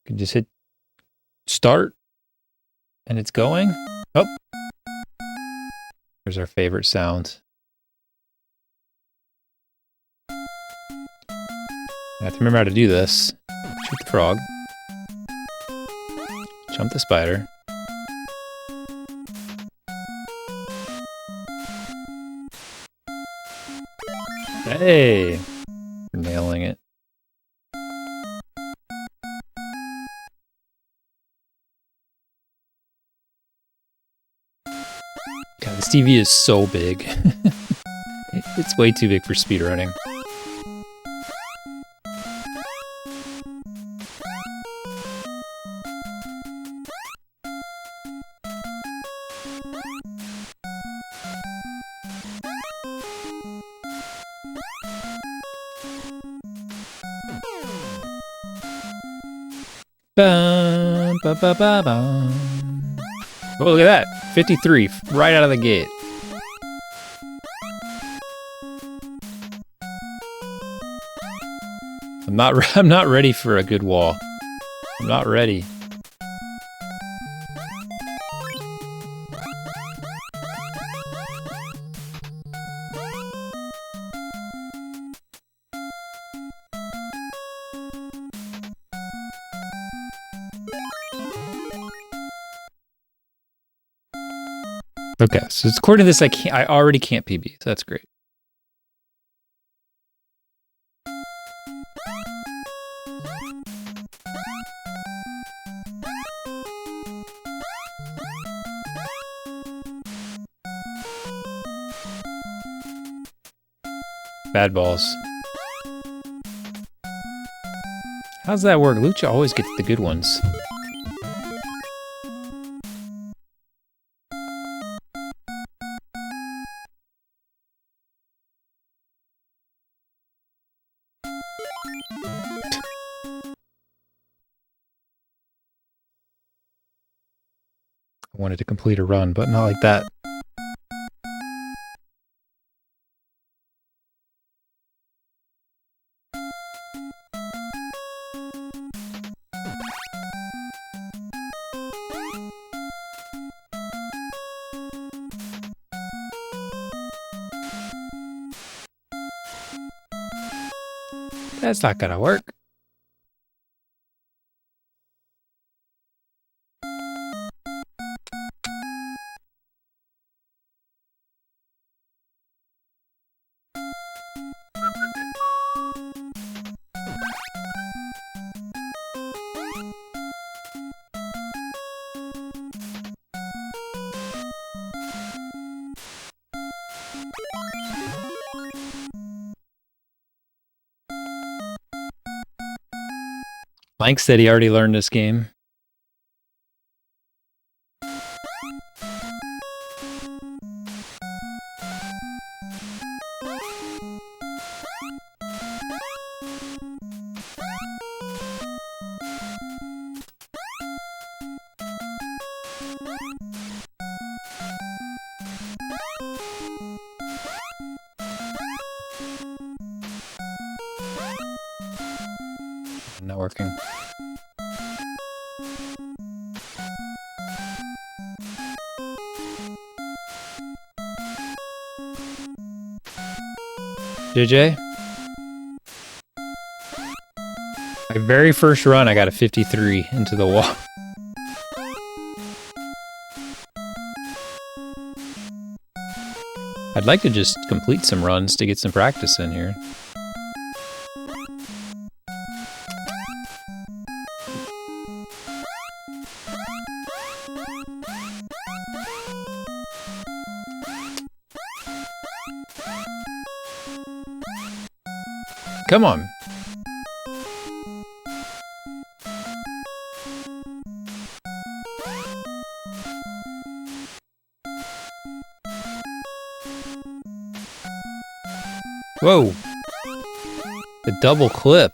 can just hit start and it's going. Oh, there's our favorite sound. I have to remember how to do this. Shoot the frog. Jump the spider. Hey! We're nailing it. God, this TV is so big. It's way too big for speedrunning. Bum, ba, ba, ba, bum. Oh, look at that. 53, right out of the gate. I'm not ready for a good wall. I'm not ready. Okay, so according to this, I already can't PB, so that's great. Bad balls. How's that work? Lucha always gets the good ones. I wanted to complete a run, but not like that. That's not gonna work. Mike said he already learned this game. Not working. JJ? My very first run, I got a 53 into the wall. I'd like to just complete some runs to get some practice in here. Come on. Whoa. The double clip.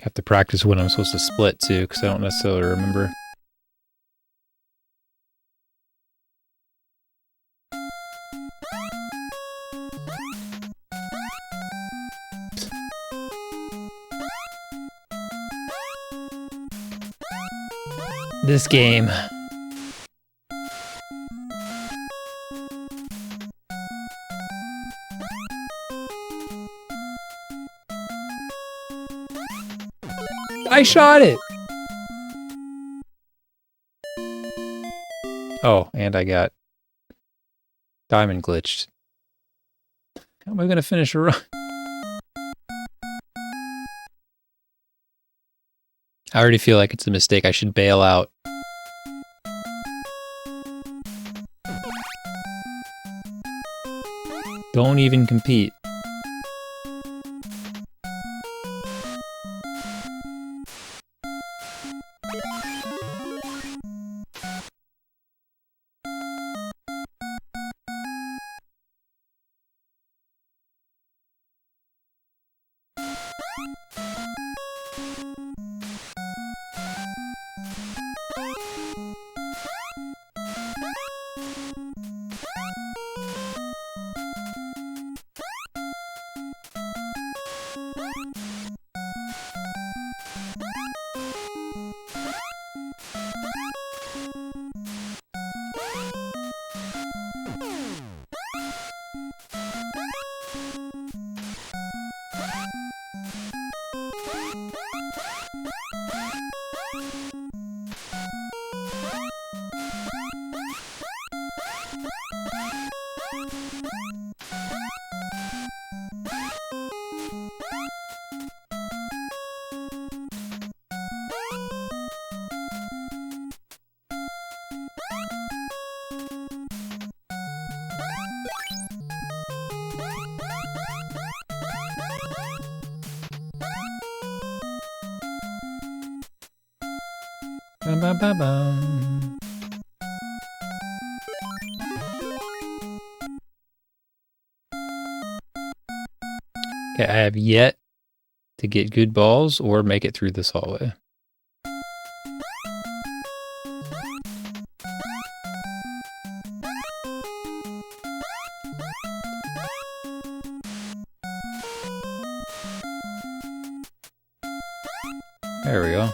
Have to practice when I'm supposed to split too, because I don't necessarily remember. This game. I shot it! Oh, and I got diamond glitched. How am I gonna finish a run? I already feel like it's a mistake. I should bail out. Don't even compete. Bum, bum, bum, bum. Okay, I have yet to get good balls or make it through this hallway. There we go.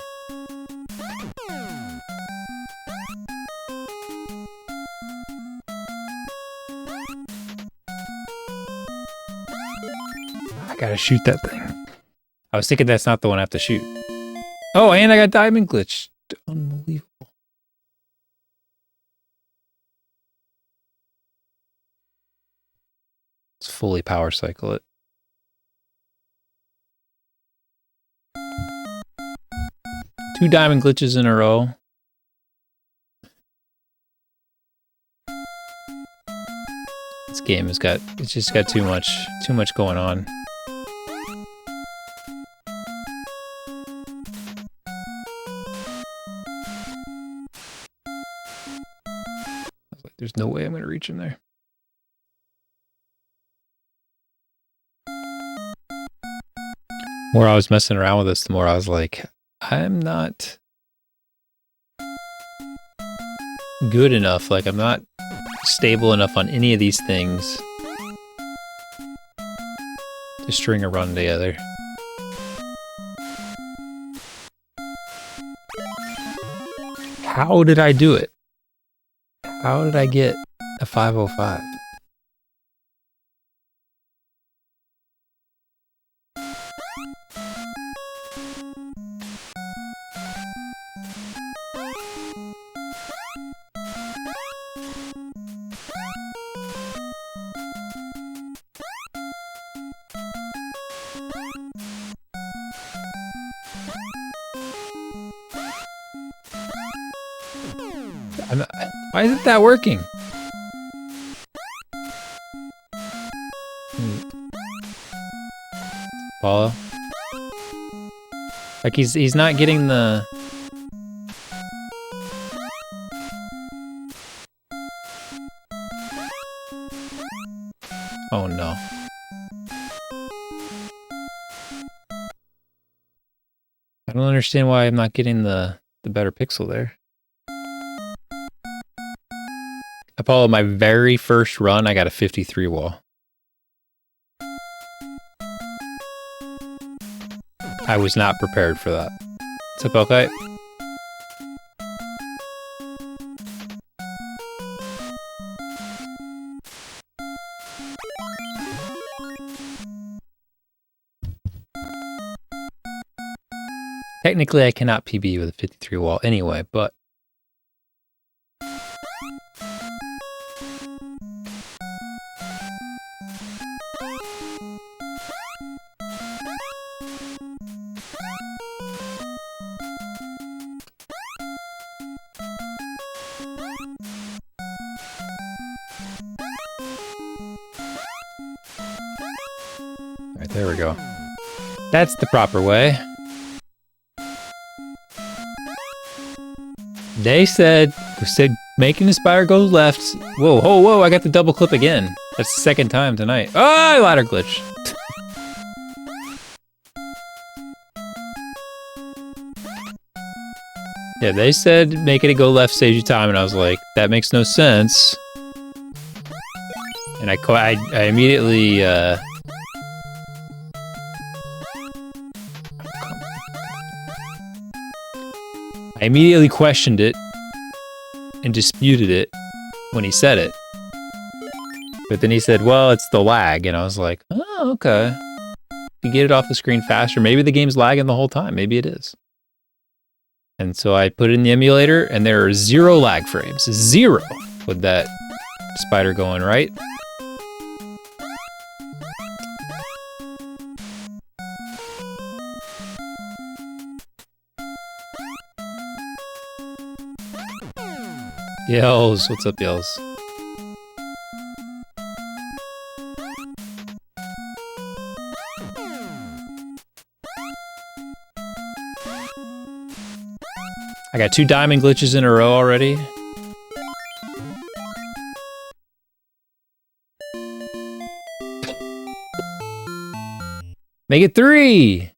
I gotta shoot that thing. I was thinking that's not the one I have to shoot. Oh, and I got diamond glitched. Unbelievable. Let's fully power cycle it. Two diamond glitches in a row. This game has got, it's just got too much going on. There's no way I'm going to reach in there. The more I was messing around with this, the more I was like, I'm not good enough. Like, I'm not stable enough on any of these things to string a run together. How did I do it? How did I get a 505? Why isn't that working? Follow. Like he's not getting the. Oh no. I don't understand why I'm not getting the better pixel there. Apollo, my very first run, I got a 53 wall. I was not prepared for that. What's up, okay? Technically, I cannot PB with a 53 wall anyway, but... Alright, there we go. That's the proper way. They said making the spider go left. Whoa, whoa, whoa, I got the double clip again. That's the second time tonight. Oh, ladder glitch. Yeah, they said making it go left saves you time, and I was like, that makes no sense. And I immediately, I immediately questioned it and disputed it when he said it. But then he said, well, it's the lag. And I was like, oh, okay. You get it off the screen faster. Maybe the game's lagging the whole time. Maybe it is. And so I put it in the emulator, and there are 0 lag frames. 0 with that spider going right. Yells, what's up, Yells? I got 2 diamond glitches in a row already. Make it 3!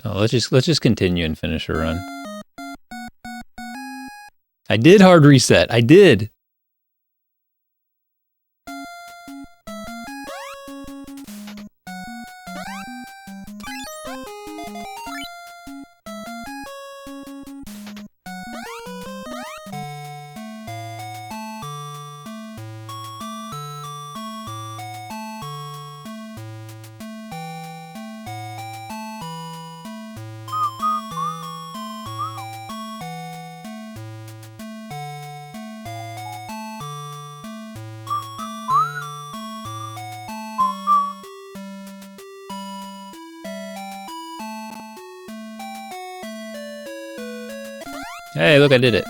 Oh, let's just continue and finish a run. I did hard reset. I did. Hey, look, I did it.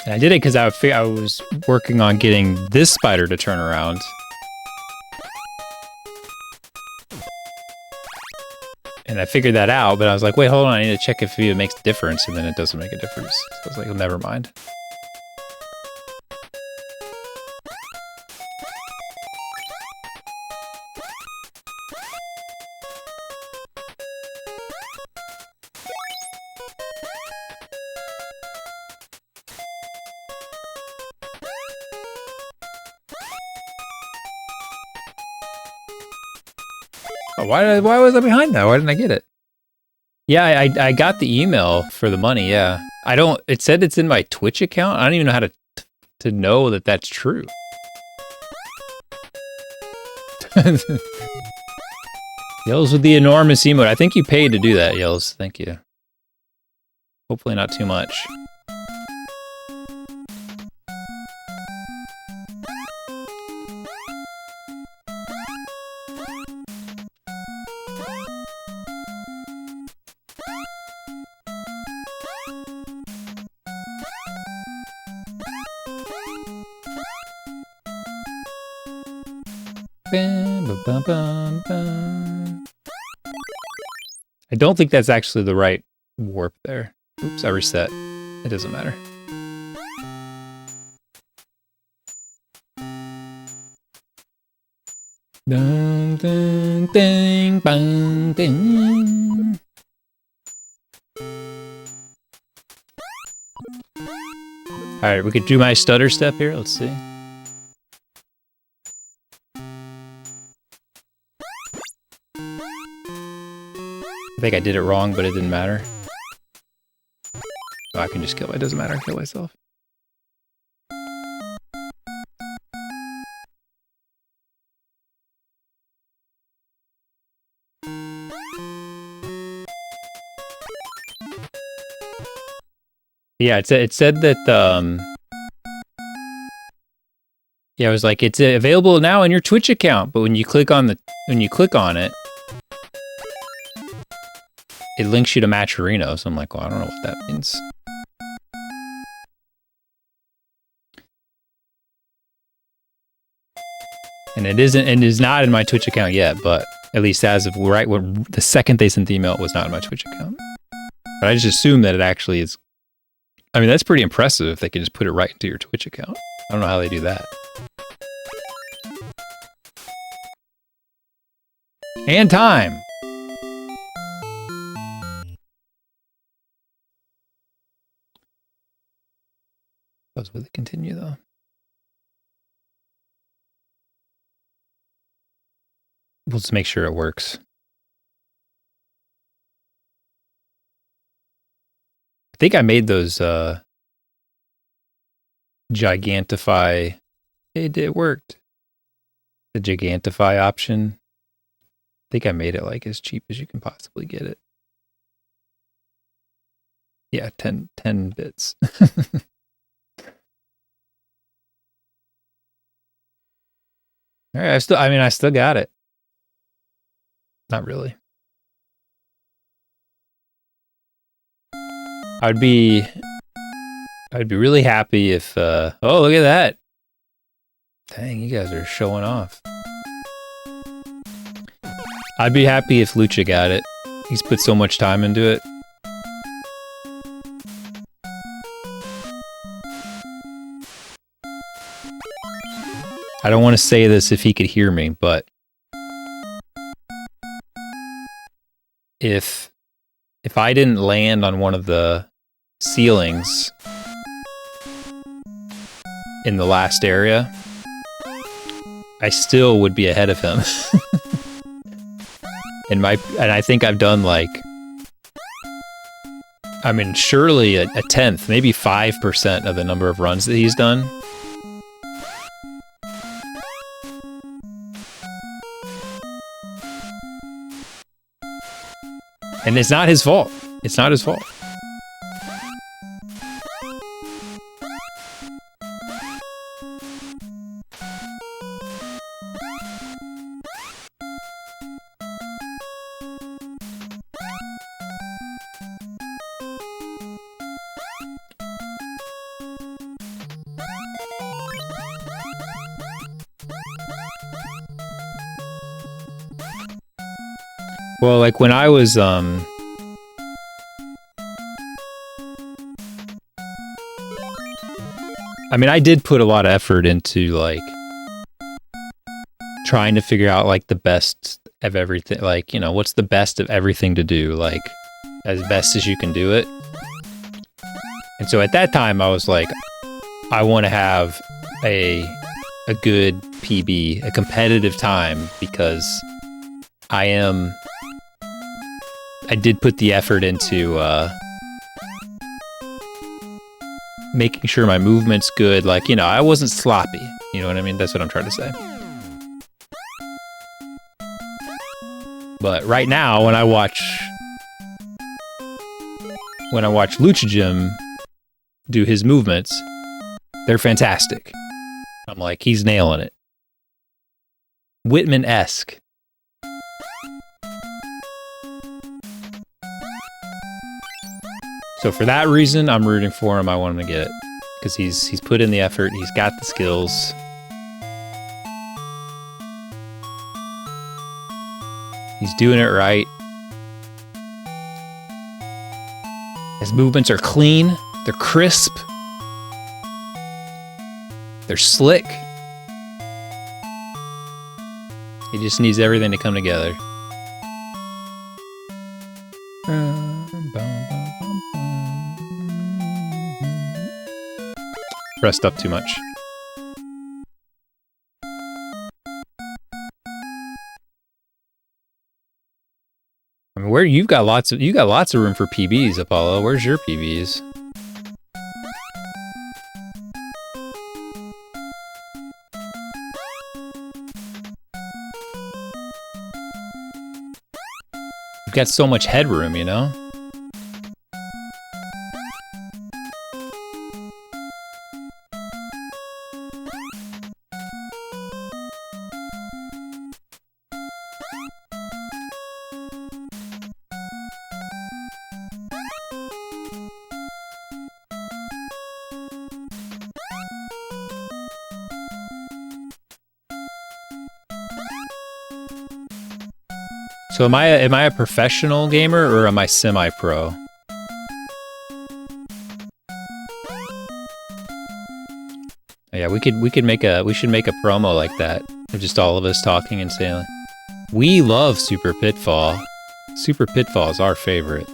And I did it because I was working on getting this spider to turn around. And I figured that out, but I was like, wait, hold on, I need to check if it makes a difference, and then it doesn't make a difference. So I was like, well, never mind. Oh, why was I behind that? Why didn't I get it? Yeah, I got the email for the money, yeah. It said it's in my Twitch account. I don't even know how to know that that's true. Yells with the enormous emote. I think you paid to do that, Yells. Thank you. Hopefully not too much. Bam, ba, bam, bam, bam. I don't think that's actually the right warp there. Oops, I reset. It doesn't matter. Dun, dun, ding, bang, ding. All right, we could do my stutter step here. Let's see. I think I did it wrong, but it didn't matter. Oh, I can just kill. It doesn't matter. Kill myself. Yeah, it said that yeah, it was like it's available now on your Twitch account, but when you click on it, it links you to Matcherino. So I'm like, well, I don't know what that means. And it is not in my Twitch account yet, but at least as of right when the second they sent the email, it was not in my Twitch account. But I just assume that it actually is. I mean, that's pretty impressive if they can just put it right into your Twitch account. I don't know how they do that. And time. Those will continue though. We'll just make sure it works. I think I made those gigantify. It worked. The gigantify option. I think I made it like as cheap as you can possibly get it. Yeah, 10 bits. All right, I still got it. Not really. I'd be really happy if oh, look at that. Dang, you guys are showing off. I'd be happy if Lucha got it. He's put so much time into it. I don't want to say this if he could hear me, but if I didn't land on one of the ceilings in the last area, I still would be ahead of him. And I think I've done like, I mean, surely a 10th, maybe 5% of the number of runs that he's done. And it's not his fault. It's not his fault. Well, like when I was, I mean, I did put a lot of effort into like trying to figure out like the best of everything, like, you know, what's the best of everything to do, like as best as you can do it. And so at that time I was like, I want to have a good PB, a competitive time, because I did put the effort into making sure my movement's good. Like, you know, I wasn't sloppy. You know what I mean? That's what I'm trying to say. But right now, when I watch Lucha Jim do his movements, they're fantastic. I'm like, he's nailing it. Whitman-esque. So for that reason, I'm rooting for him. I want him to get it because he's put in the effort. He's got the skills. He's doing it right. His movements are clean, they're crisp, they're slick. He just needs everything to come together. Pressed up too much. I mean, where you got lots of room for PBs, Apollo. Where's your PBs? You've got so much headroom, you know? So am I a professional gamer or am I semi-pro? Yeah, we should make a promo like that. Just all of us talking and saying, we love Super Pitfall. Super Pitfall is our favorite.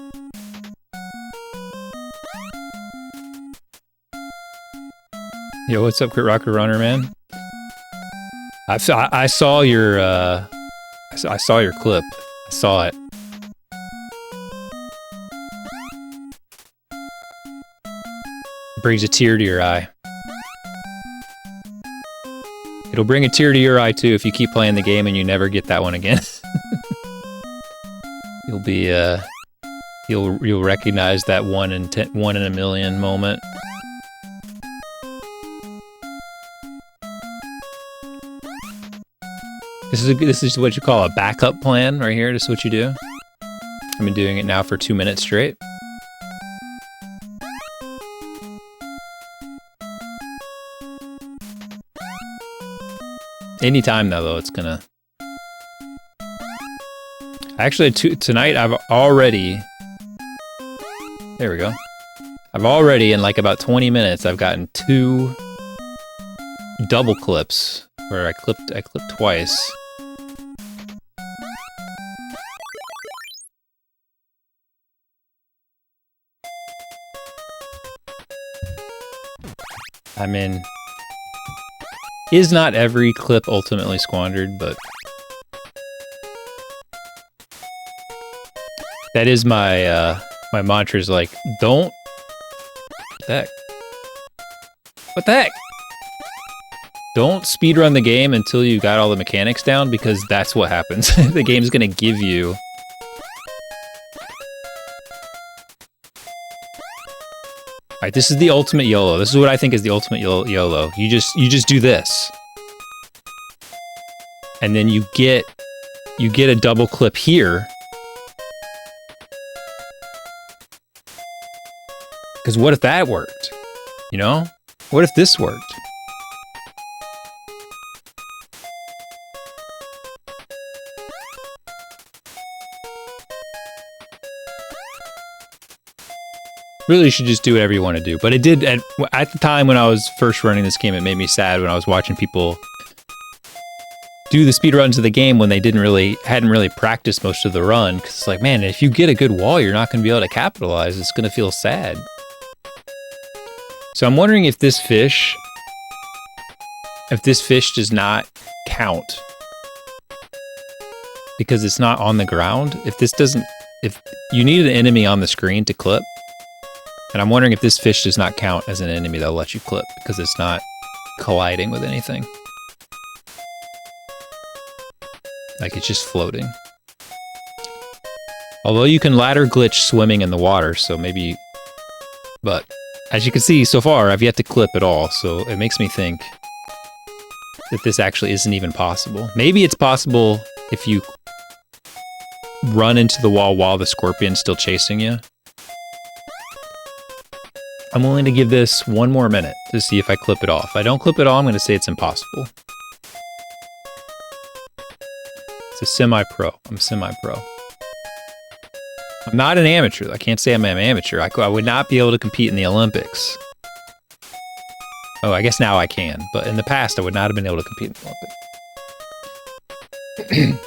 Yo, what's up, Crit Rocker Runner, man? I saw your I saw your clip. I saw it. It brings a tear to your eye. It'll bring a tear to your eye too if you keep playing the game and you never get that one again. You'll be you'll recognize that 1 in a million moment. This is what you call a backup plan right here. This is what you do. I've been doing it now for 2 minutes straight. Anytime though, it's gonna... Actually, tonight I've already... There we go. I've already, in like about 20 minutes, I've gotten 2 double clips where I clipped twice. I mean, is not every clip ultimately squandered, but that is my my mantra is like, don't... What the heck? What the heck? Don't speedrun the game until you got all the mechanics down, because that's what happens. The game's gonna give you... Alright, this is the ultimate YOLO. This is what I think is the ultimate YOLO. You just do this. And then you get a double clip here. Because what if that worked? You know? What if this worked? Really, you should just do whatever you want to do. But it did, at the time when I was first running this game, it made me sad when I was watching people do the speedruns of the game when they hadn't really practiced most of the run. Because it's like, man, if you get a good wall, you're not going to be able to capitalize. It's going to feel sad. So I'm wondering if this fish does not count because it's not on the ground. If you need an enemy on the screen to clip, and I'm wondering if this fish does not count as an enemy that'll let you clip because it's not colliding with anything. Like it's just floating. Although you can ladder glitch swimming in the water, so maybe... But as you can see so far, I've yet to clip at all, so it makes me think that this actually isn't even possible. Maybe it's possible if you run into the wall while the scorpion's still chasing you. I'm willing to give this 1 more minute to see if I clip it all. If I don't clip it all, I'm going to say it's impossible. It's a semi-pro. I'm semi-pro. I'm not an amateur. I can't say I'm an amateur. I would not be able to compete in the Olympics. Oh, I guess now I can. But in the past, I would not have been able to compete in the Olympics.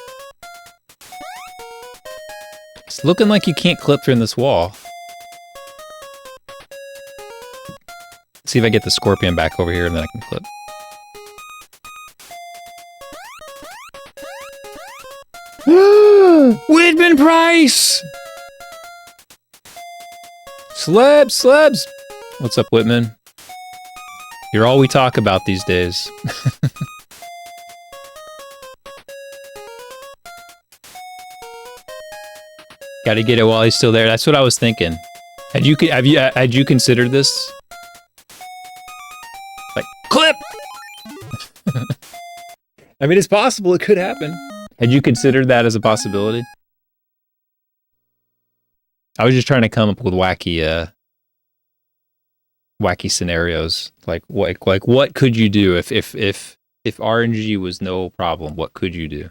It's looking like you can't clip through this wall. See if I get the scorpion back over here and then I can clip. Whitman Price! Slabs! What's up, Whitman? You're all we talk about these days. Gotta get it while he's still there. That's what I was thinking. Had you considered this? Like, clip! I mean, it's possible. It could happen. Had you considered that as a possibility? I was just trying to come up with wacky scenarios. Like what could you do if RNG was no problem? What could you do?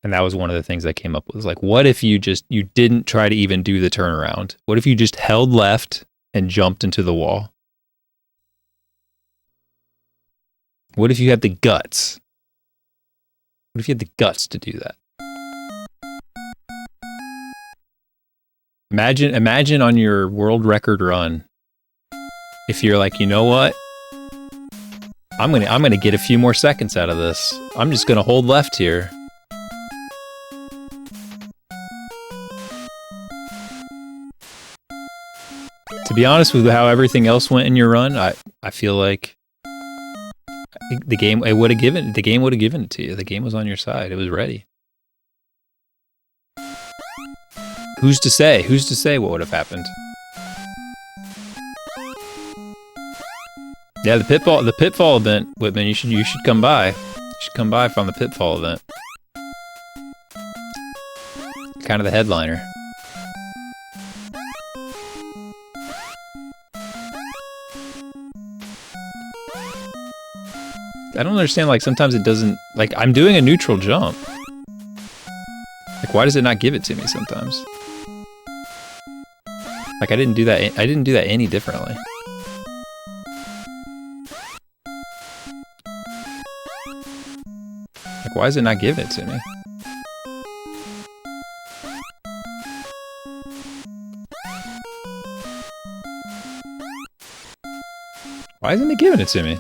And that was one of the things I came up with. Like, what if you didn't try to even do the turnaround? What if you just held left and jumped into the wall? What if you had the guts? What if you had the guts to do that? Imagine on your world record run, if you're like, you know what? I'm gonna get a few more seconds out of this. I'm just gonna hold left here. To be honest with how everything else went in your run, I feel like the game would have given it to you. The game was on your side. It was ready. Who's to say? Who's to say what would have happened? Yeah, the pitfall event, Whitman. You should come by. You should come by from the pitfall event. Kind of the headliner. I don't understand. Like sometimes it doesn't. Like I'm doing a neutral jump. Like why does it not give it to me sometimes? Like I didn't do that any differently. Like why is it not giving it to me? Why isn't it giving it to me?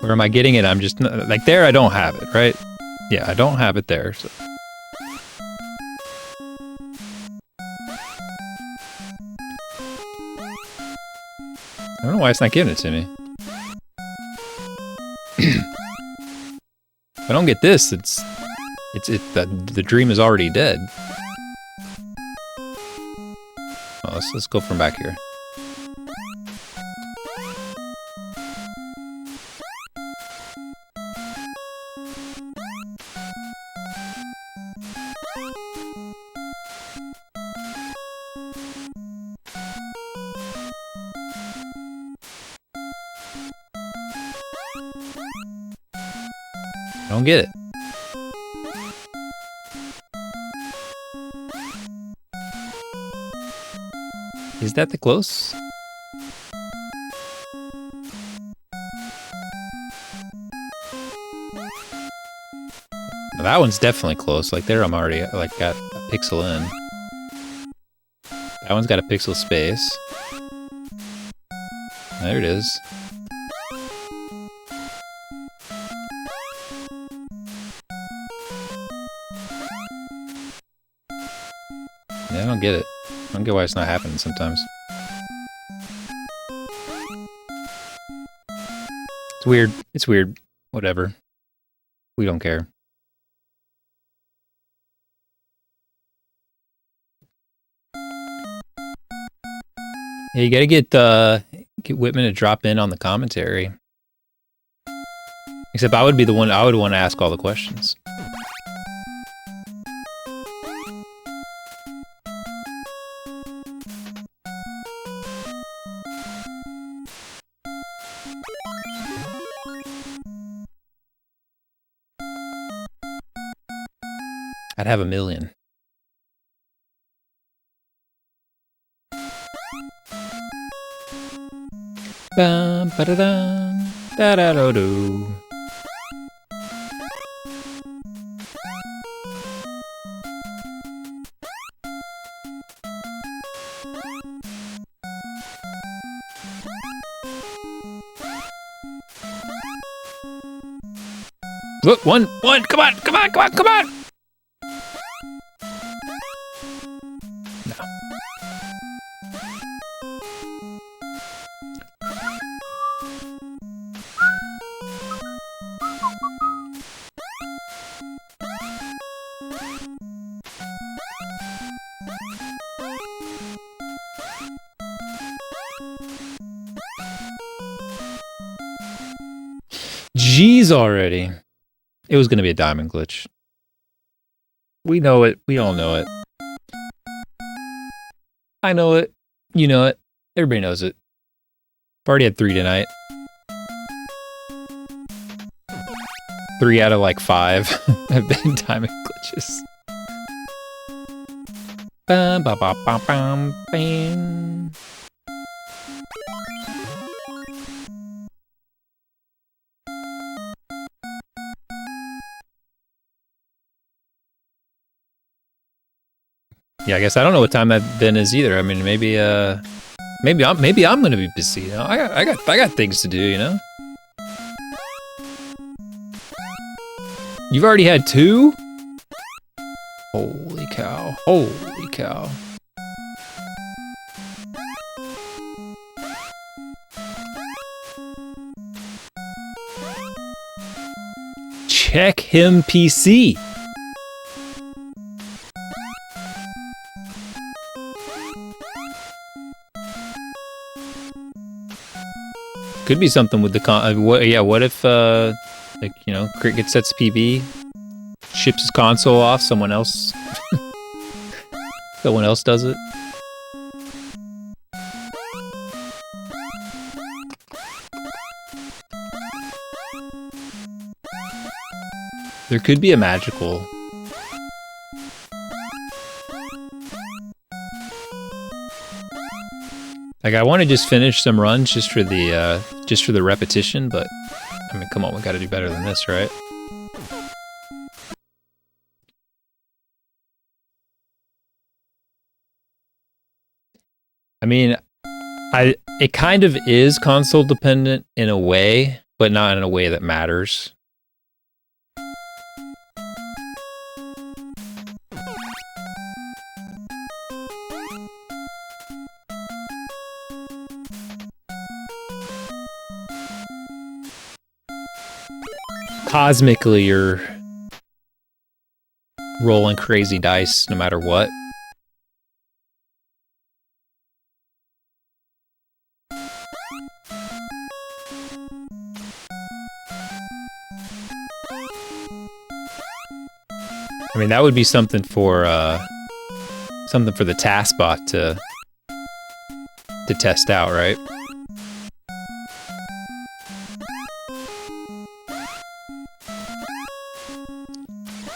Or am I getting it? I'm just like there. I don't have it, right? Yeah, I don't have it there. So. I don't know why it's not giving it to me. If I don't get this, the dream is already dead. Oh, let's go from back here. I don't get it. Is that the close? That one's definitely close. Like there, I'm already like got a pixel in. That one's got a pixel space. There it is. Yeah, I don't get it. I don't get why it's not happening sometimes. It's weird. It's weird. Whatever. We don't care. Yeah, you gotta get Whitman to drop in on the commentary. Except I would be the one. I would want to ask all the questions. I'd have 1,000,000. Bum, ba-da-dum, da-da-do-do. Look, one, come on, come on, come on, come on! No. Jeez already. It was going to be a diamond glitch. We know it. We all know it. I know it. You know it. Everybody knows it. I've already had 3 tonight. 3 out of like 5 have been diamond glitches. Bam, ba, ba, ba, bam, bam. Yeah, I guess I don't know what time that then is either. I mean, maybe I'm gonna be busy. You know, I got things to do. You know. You've already had 2? Holy cow! Holy cow! Check him PC. Could be something with the what if like, you know, Cricket sets PB, ships his console off, someone else does it. There could be a magical. Like, I want to just finish some runs just for the repetition, but I mean, come on, we got to do better than this, right? I mean, it kind of is console dependent in a way, but not in a way that matters. Cosmically, you're rolling crazy dice no matter what. I mean, that would be something for the task bot to test out, right?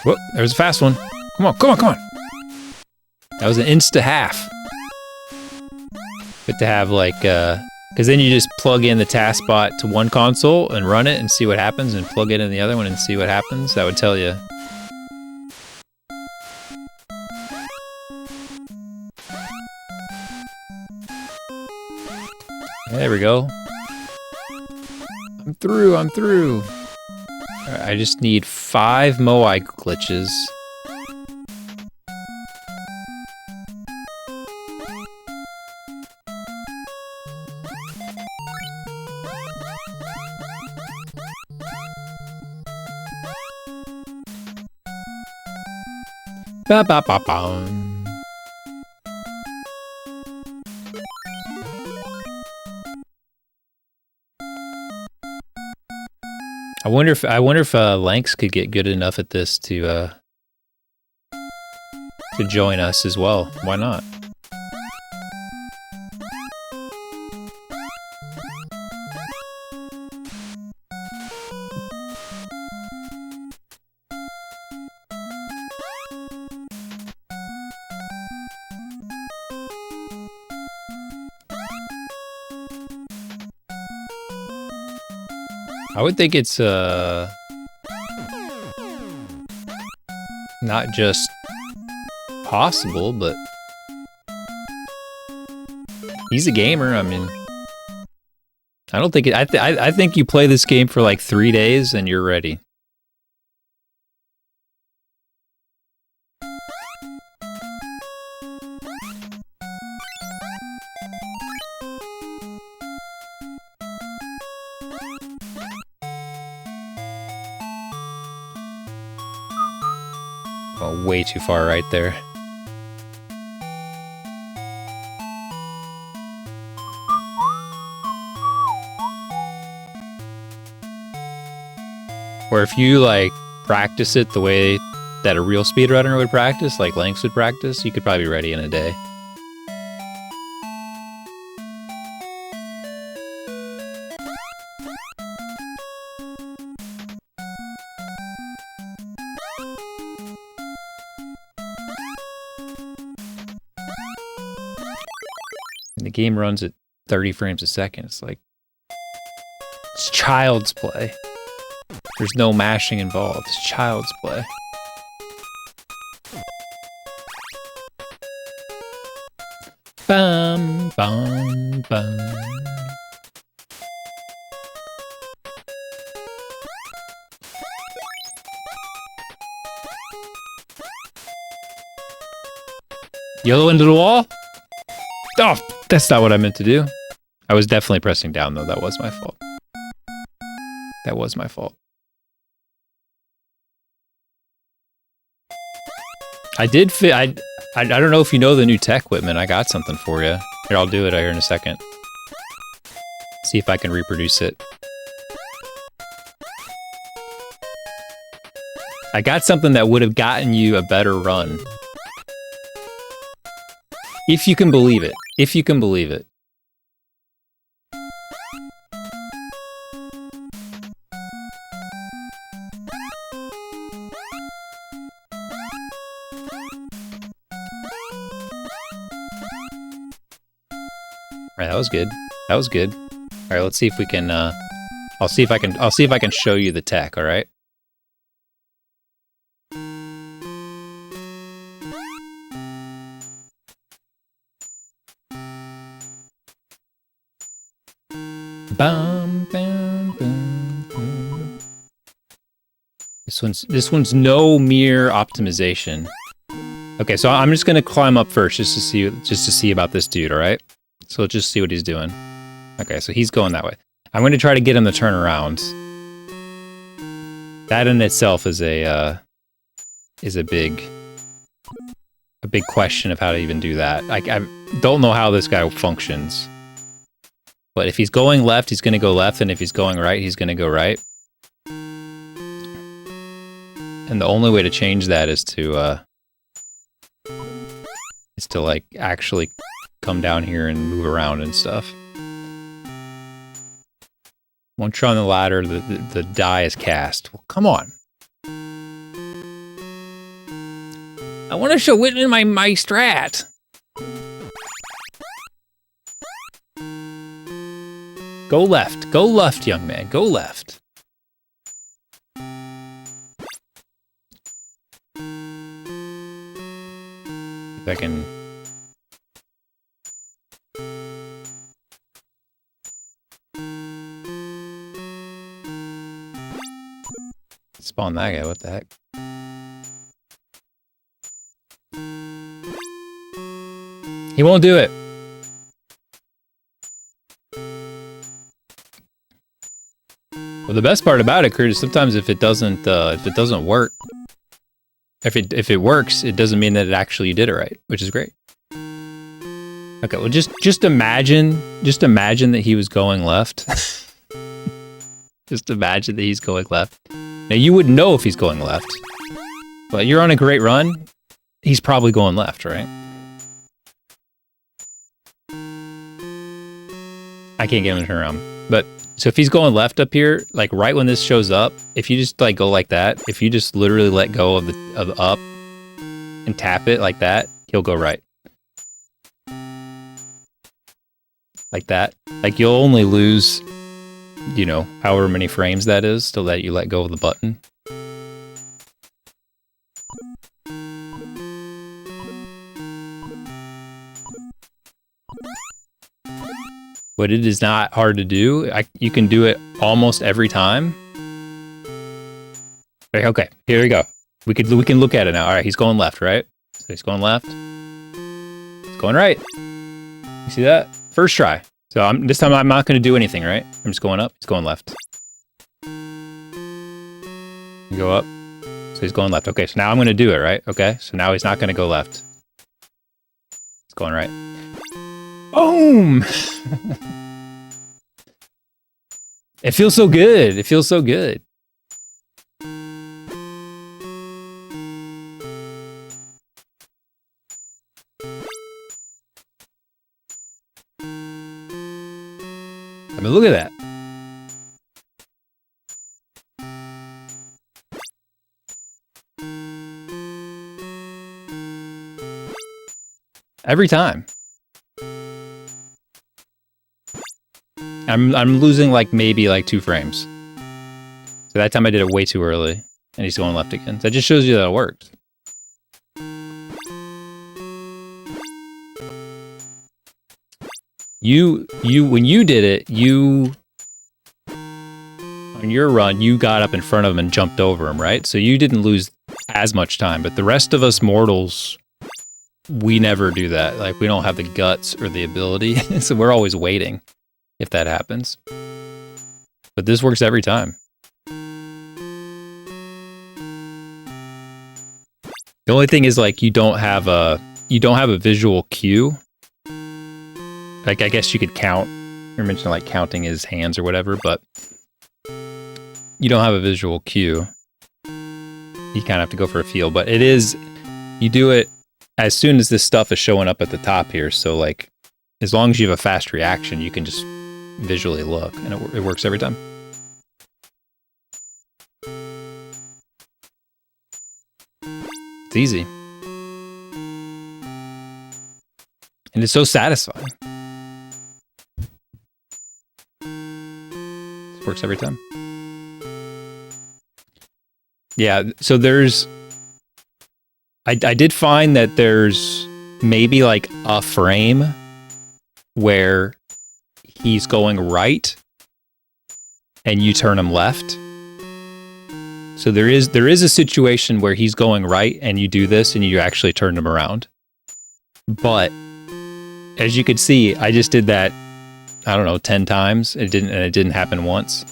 Whoop, there's a fast one. Come on, come on, come on. That was an insta half. Good to have like, because then you just plug in the task bot to one console and run it and see what happens, and plug it in the other one and see what happens. That would tell you. There we go. I'm through, I'm through. Right, I just need 5 Moai glitches. Ba ba ba bum. I wonder if Lanks could get good enough at this to join us as well. Why not? I would think it's not just possible, but he's a gamer. I mean, I don't think it. I think you play this game for like 3 days and you're ready. Oh, way too far right there. Or if you like practice it the way that a real speedrunner would practice, like Lynx would practice, you could probably be ready in a day. And the game runs at 30 frames a second. It's like, it's child's play. There's no mashing involved. It's child's play. Bum, bum, bum. Yellow into the wall? Oh, that's not what I meant to do. I was definitely pressing down, though. That was my fault. That was my fault. I did fit. I don't know if you know the new tech equipment. I got something for you. Here, I'll do it here in a second. See if I can reproduce it. I got something that would have gotten you a better run. If you can believe it. If you can believe it. All right, that was good. That was good. All right, let's see if we can. I'll see if I can show you the tech. All right. Bum, bum, bum, bum. This one's no mere optimization. Okay, so I'm just gonna climb up first just to see about this dude. All right. So let's just see what he's doing. Okay, so he's going that way. I'm going to try to get him to turn around. That in itself is a big question of how to even do that. I don't know how this guy functions. But if he's going left, he's going to go left, and if he's going right, he's going to go right. And the only way to change that is to like actually come down here and move around and stuff. Once you're on the ladder, the die is cast. Well, come on. I want to show Whitman my strat. Go left, young man. Go left. If I can. Spawn that guy, what the heck? He won't do it. Well, the best part about it, Kurt, is sometimes if it doesn't work, if it works, it doesn't mean that it actually did it right, which is great. Okay, well just imagine that he was going left. Just imagine that he's going left. Now, you wouldn't know if he's going left, but you're on a great run. He's probably going left, right? I can't get him to turn around. But, so if he's going left up here, like right when this shows up, if you just like go like that, if you just literally let go of the up and tap it like that, he'll go right. Like that. Like you'll only lose you know, however many frames that is to let you let go of the button. But it is not hard to do. You can do it almost every time. Okay, here we go. We can look at it now. All right, he's going left, right? So he's going left. He's going right. You see that? First try. So this time I'm not going to do anything, right? I'm just going up. He's going left. You go up. So he's going left. Okay, so now I'm going to do it, right? Okay, so now he's not going to go left. He's going right. Boom! It feels so good. It feels so good. I mean, look at that. Every time. I'm losing like maybe like 2 frames. So that time I did it way too early, and he's going left again. So that just shows you that it works. When you did it, on your run, you got up in front of him and jumped over him, right? So you didn't lose as much time, but the rest of us mortals, we never do that. Like, we don't have the guts or the ability, so we're always waiting if that happens. But this works every time. The only thing is, like, you don't have a visual cue. Like, I guess you could count. You mentioned like counting his hands or whatever, but you don't have a visual cue. You kind of have to go for a feel, but it is, you do it as soon as this stuff is showing up at the top here. So like, as long as you have a fast reaction, you can just visually look, and it works every time. It's easy. And it's so satisfying. It works every time. Yeah, so I did find that there's maybe like a frame where he's going right and you turn him left. So there is a situation where he's going right and you do this and you actually turn him around. But as you could see, I just did that, I don't know, 10 times. It didn't happen once.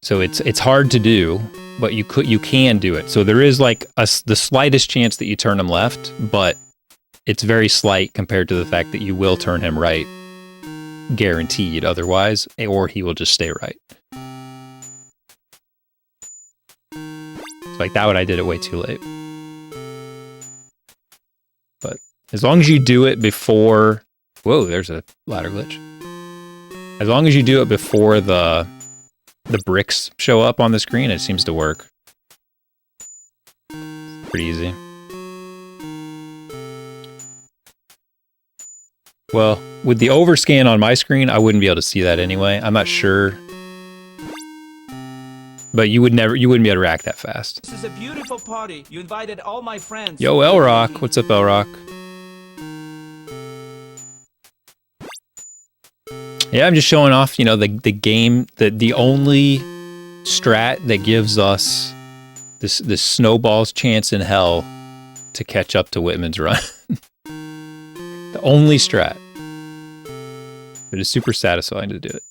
So it's hard to do, but you can do it. So there is like the slightest chance that you turn him left, but it's very slight compared to the fact that you will turn him right, guaranteed otherwise, or he will just stay right. So like that one, I did it way too late. But as long as you do it before, whoa, there's a ladder glitch. As long as you do it before the bricks show up on the screen, it seems to work. Pretty easy. Well, with the overscan on my screen, I wouldn't be able to see that anyway. I'm not sure. But you wouldn't be able to react that fast. This is a beautiful party. You invited all my friends. Yo, Elrock. What's up, Elrock? Yeah, I'm just showing off, you know, the game, the only strat that gives us this snowball's chance in hell to catch up to Whitman's run. The only strat. It is super satisfying to do it.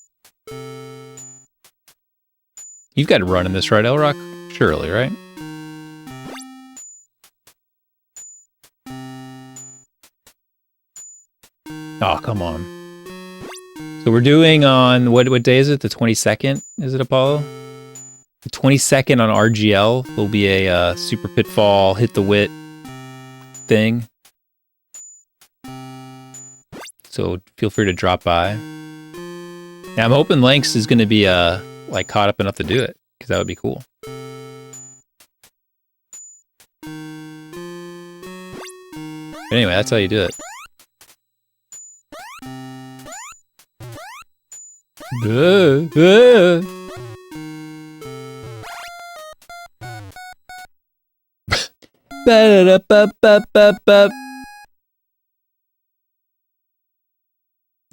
You've got to run in this, right, Elrock? Surely, right? Oh, come on. So we're doing on, what day is it? The 22nd? Is it, Apollo? The 22nd on RGL will be a Super Pitfall Hit the Wit thing. So feel free to drop by. Now I'm hoping Lanks is going to be like caught up enough to do it, because that would be cool. But anyway, that's how you do it.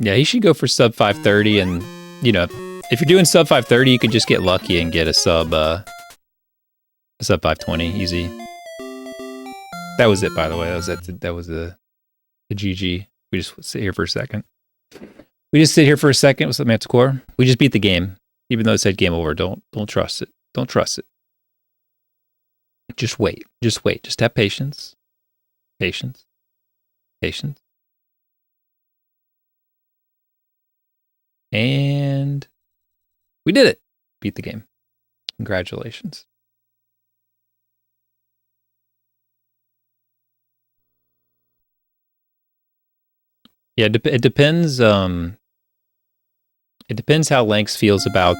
Yeah, he should go for sub 530, and you know, if you're doing sub 530, you could just get lucky and get a sub 520 easy. That was it, by the way. That was the GG. We just sit here for a second. With some Manticore. We just beat the game, even though it said game over. Don't trust it. Don't trust it. Just wait. Just wait. Just have patience. Patience. Patience. And we did it. Beat the game. Congratulations. Yeah, it depends. It depends how Lanks feels about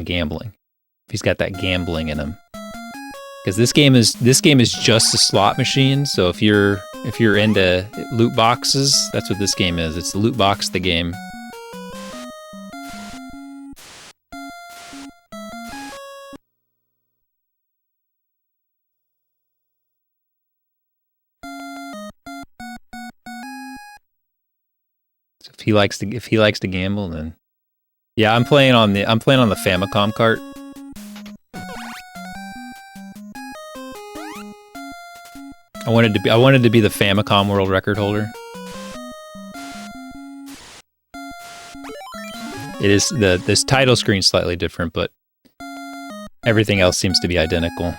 gambling. If he's got that gambling in him, because this game is just a slot machine. So if you're into loot boxes, that's what this game is. It's loot box the game. So if he likes to gamble, then yeah, I'm playing on the Famicom cart. I wanted to be the Famicom world record holder. It is this title screen's slightly different, but everything else seems to be identical.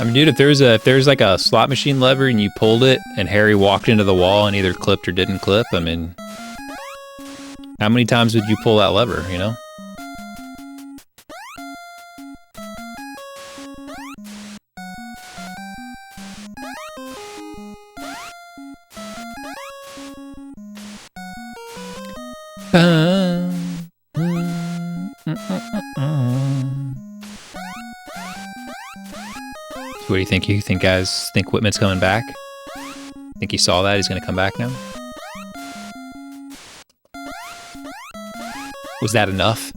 I mean, dude, if there's like a slot machine lever and you pulled it and Harry walked into the wall and either clipped or didn't clip, I mean, how many times would you pull that lever, you know? What do you think? You think guys think Whitman's coming back? Think he saw that? He's going to come back now? Was that enough?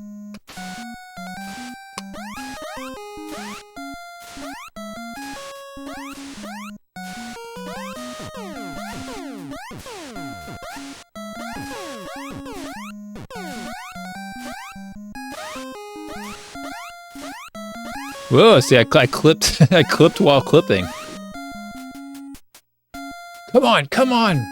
Whoa, see, I clipped I clipped while clipping. Come on, come on!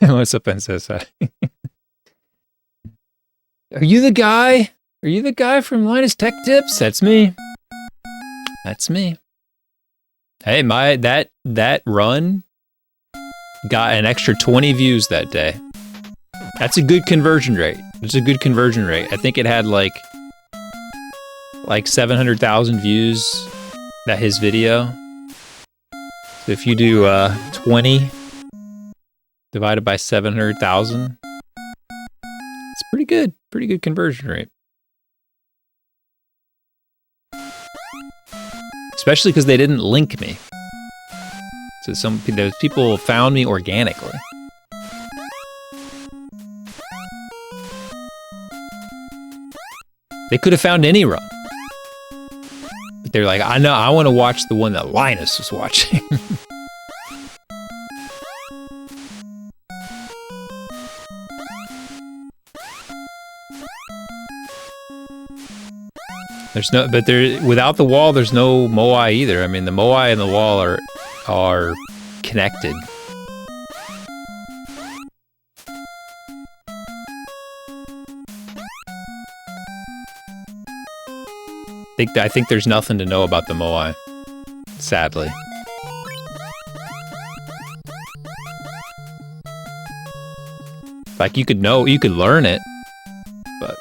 What's up, Princess? Are you the guy? Are you the guy from Linus Tech Tips? That's me. That's me. Hey, that run got an extra 20 views that day. That's a good conversion rate. It's a good conversion rate. I think it had like 700,000 views, that his video. So if you do 20 divided by 700,000, it's pretty good. Pretty good conversion rate. Especially because they didn't link me. So those people found me organically. They could have found any run. But they're like, I want to watch the one that Linus was watching. Without the wall, there's no Moai either. I mean, the Moai and the wall are connected. I think there's nothing to know about the Moai, sadly. Like, you could learn it, but...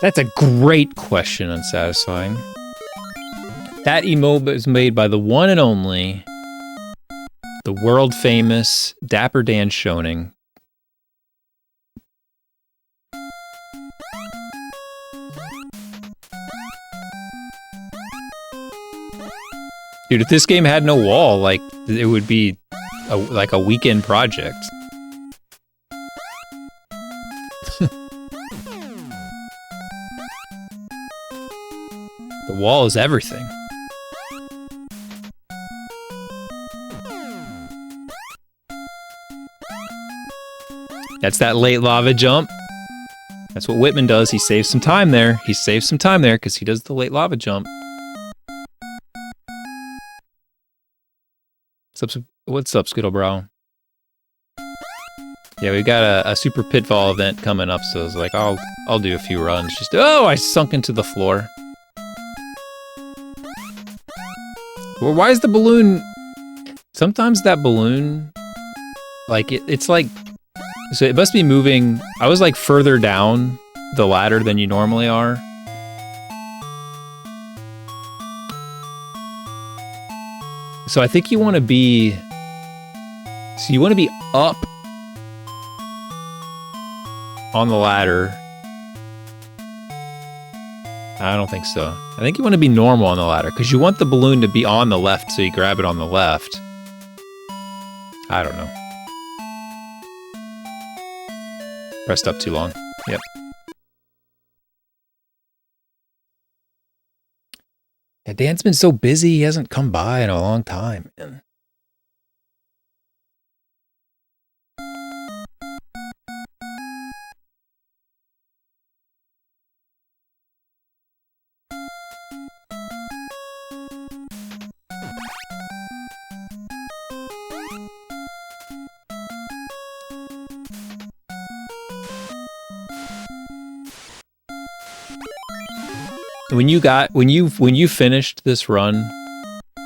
That's a great question, Unsatisfying. That emote is made by the one and only, the world-famous Dapper Dan Schoening. Dude, if this game had no wall, like, it would be like a weekend project. The wall is everything. That's that late lava jump. That's what Whitman does. He saves some time there. He saves some time there because he does the late lava jump. What's up, Skittlebrow? Yeah, we've got a super pitfall event coming up, so I was like, I'll do a few runs. Just oh, I sunk into the floor. Well, why is the balloon? Sometimes that balloon, like it's like, so it must be moving. I was like further down the ladder than you normally are. So I think you want to be, so you want to be up on the ladder. I don't think so. I think you want to be normal on the ladder because you want the balloon to be on the left, so you grab it on the left. I don't know. Pressed up too long. Yep. Yeah, Dan's been so busy, he hasn't come by in a long time, man. When you finished this run,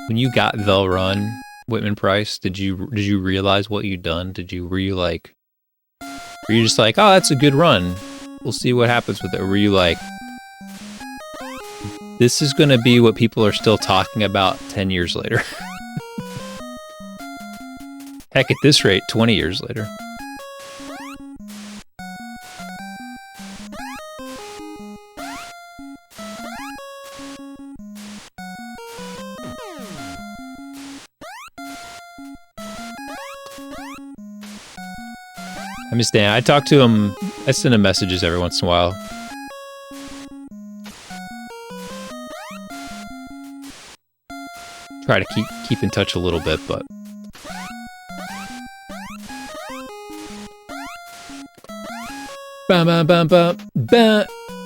when you got the run, Whitman Price, did you realize what you'd done? Were you just like, oh, that's a good run, we'll see what happens with it? Or were you like, this is gonna be what people are still talking about 10 years later? Heck, at this rate, 20 years later. I miss Dan. I talk to him. I send him messages every once in a while. Try to keep in touch a little bit, but I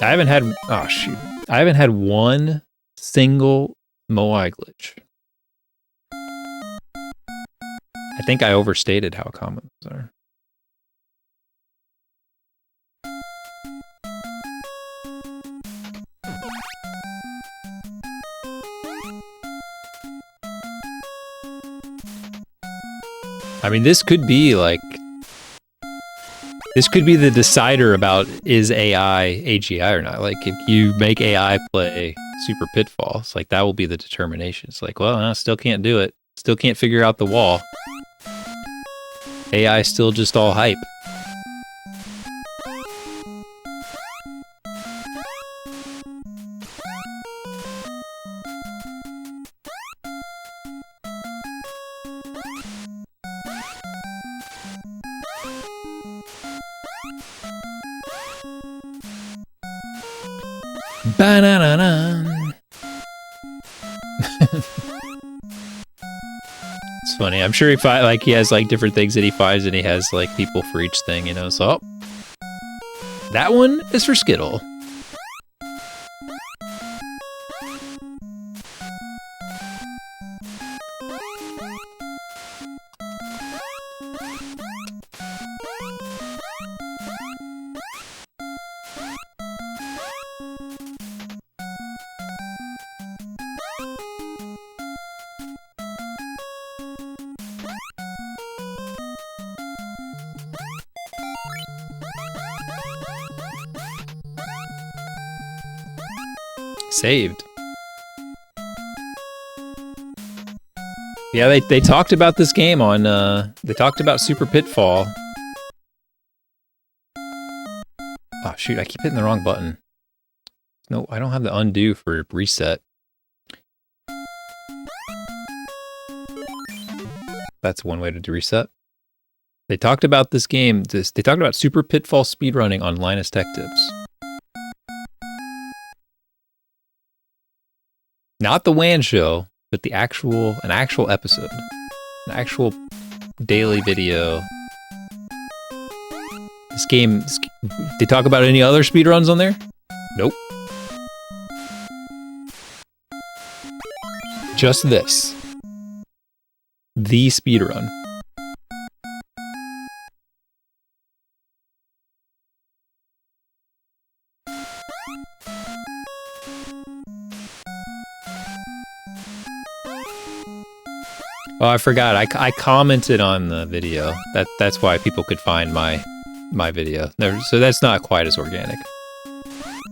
haven't had. Oh shoot! I haven't had one single Moai glitch. I think I overstated how common those are. I mean, this could be like, this could be the decider about is AI AGI or not. Like, if you make AI play Super Pitfall, it's like that will be the determination. It's like, well, I still can't do it. Still can't figure out the wall. AI is still just all hype. Ba-na-na-na. It's funny. I'm sure he has like different things that he finds, and he has like people for each thing, you know. So that one is for Skittle. Saved. Yeah, they talked about this game on, they talked about Super Pitfall. Oh shoot, I keep hitting the wrong button. No, I don't have the undo for reset. That's one way to reset. They talked about this game. They talked about Super Pitfall speedrunning on Linus Tech Tips. Not the WAN show, but an actual episode. An actual daily video. This game, they talk about any other speedruns on there? Nope. Just this. The speedrun. Oh, I forgot. I commented on the video. That's why people could find my video. So that's not quite as organic.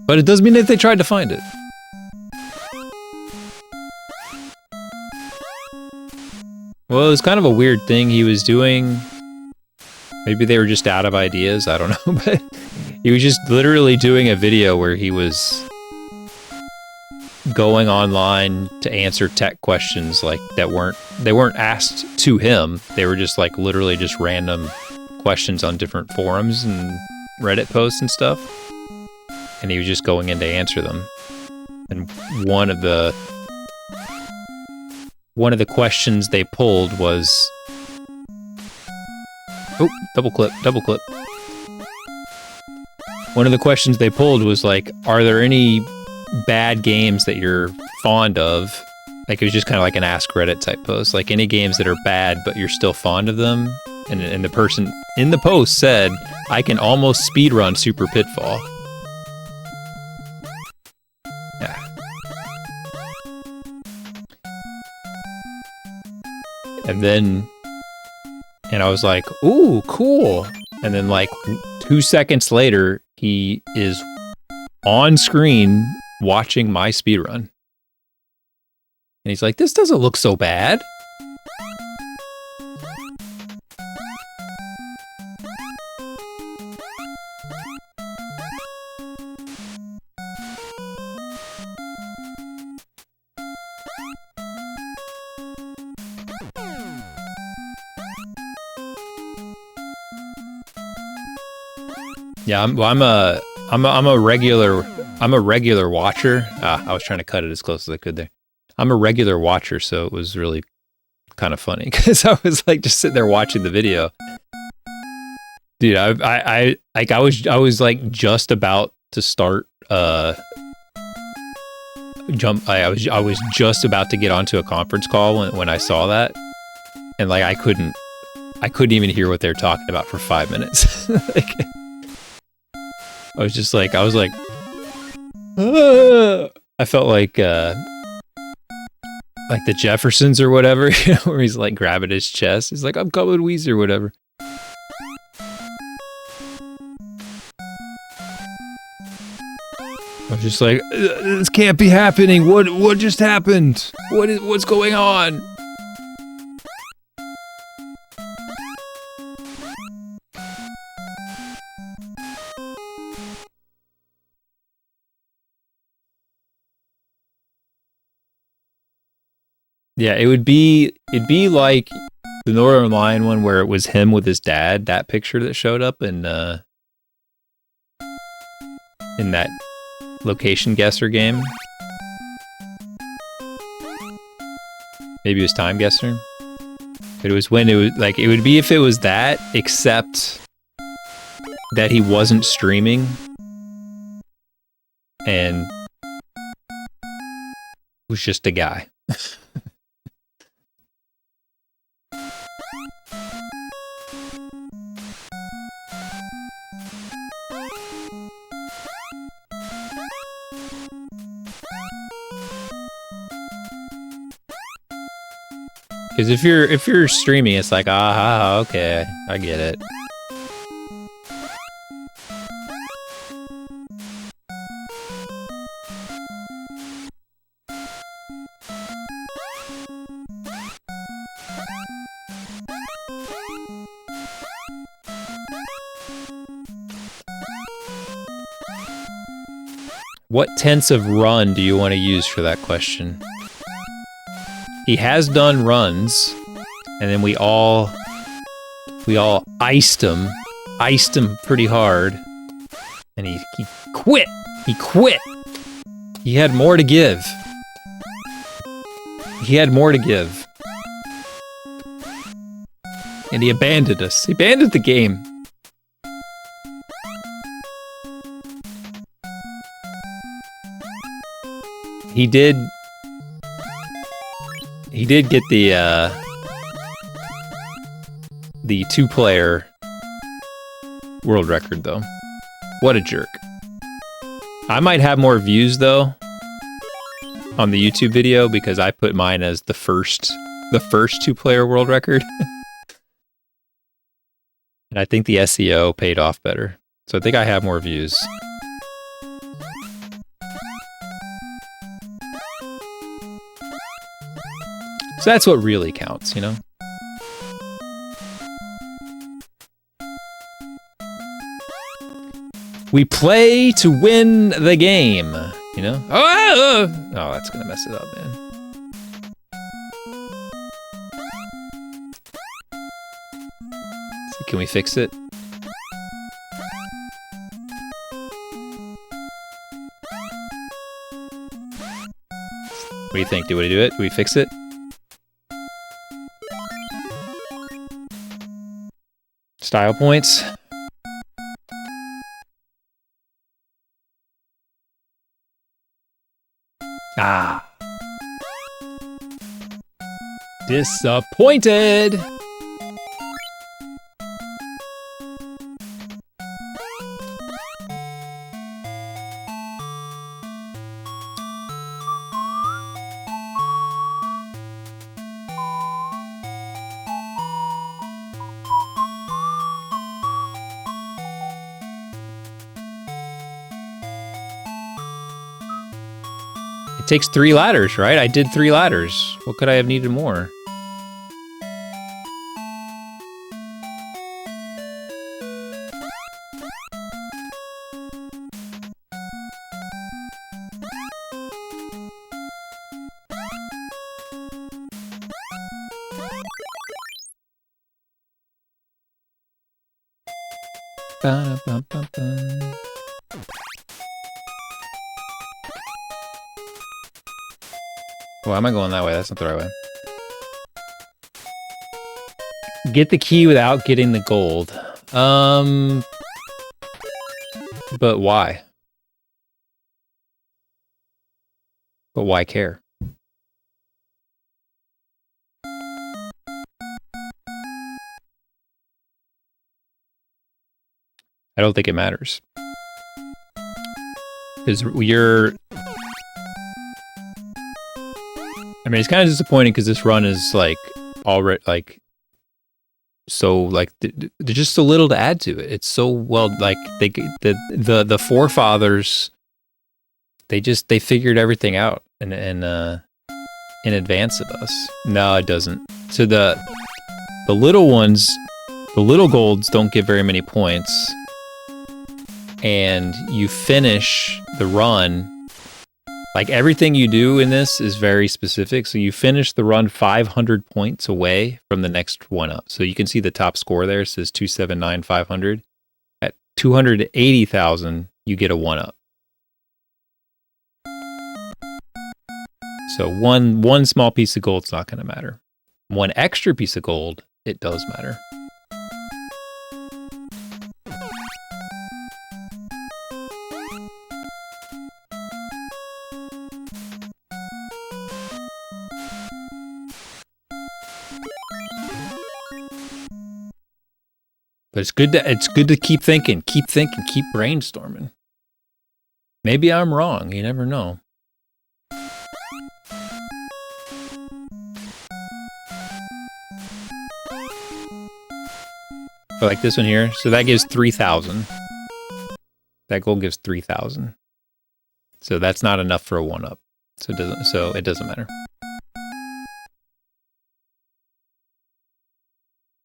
But it does mean that they tried to find it. Well, it was kind of a weird thing he was doing. Maybe they were just out of ideas. I don't know. But he was just literally doing a video where he was going online to answer tech questions like they weren't asked to him. They were just like literally just random questions on different forums and Reddit posts and stuff. And he was just going in to answer them. And one of the questions they pulled was, oh, double clip. One of the questions they pulled was like, are there any bad games that you're fond of? Like, it was just kind of like an Ask Reddit type post. Like, any games that are bad, but you're still fond of them. And the person in the post said, I can almost speedrun Super Pitfall. Yeah. And I was like, ooh, cool. And then like 2 seconds later, he is on screen watching my speedrun. And he's like, this doesn't look so bad. Yeah, I'm a regular watcher. I was trying to cut it as close as I could there. I'm a regular watcher, so it was really kind of funny because I was like just sitting there watching the video. Dude, I was like just about to start jump. I was just about to get onto a conference call when I saw that, and like I couldn't even hear what they're talking about for 5 minutes. Like, I was like, I felt like the Jeffersons or whatever, you know, where he's like grabbing his chest. He's like, I'm coming, Weezer, or whatever. I was just like, this can't be happening. What just happened? What's going on? Yeah, it'd be like the Northern Lion one where it was him with his dad, that picture that showed up in that location guesser game. Maybe it was Time Guesser. But it was when it was like, it would be if it was that, except that he wasn't streaming and was just a guy. Because if you're streaming, it's like, okay, I get it. What tense of run do you want to use for that question? He has done runs, and then we all iced him pretty hard, and he quit. He quit. He had more to give. He had more to give. And he abandoned us. He abandoned the game. He did get the 2-player world record though. What a jerk. I might have more views though on the YouTube video because I put mine as the first 2-player world record. And I think the SEO paid off better. So I think I have more views. So that's what really counts, you know? We play to win the game, you know? Oh, that's gonna mess it up, man. Can we fix it? What do you think? Do we do it? Do we fix it? Style points. Ah. Disappointed. It takes 3 ladders, right? I did 3 ladders. What could I have needed more? Ba-da-bum-bum-bum. Why am I going that way? That's not the right way. Get the key without getting the gold. But why? But why care? I don't think it matters. Because I mean, it's kind of disappointing because this run is like already like so like there's just so little to add to it. It's so well like the forefathers they figured everything out in advance of us. No, it doesn't. So the little ones, the little golds don't give very many points, and you finish the run. Like, everything you do in this is very specific, so you finish the run 500 points away from the next one up. So you can see the top score there, it says 279,500. At 280,000, you get a 1-up. So one small piece of gold's not going to matter. One extra piece of gold, it does matter. But it's good to keep thinking, keep brainstorming. Maybe I'm wrong, you never know. But like this one here, so that gives 3,000. That gold gives 3,000. So that's not enough for a 1-up. So it doesn't matter.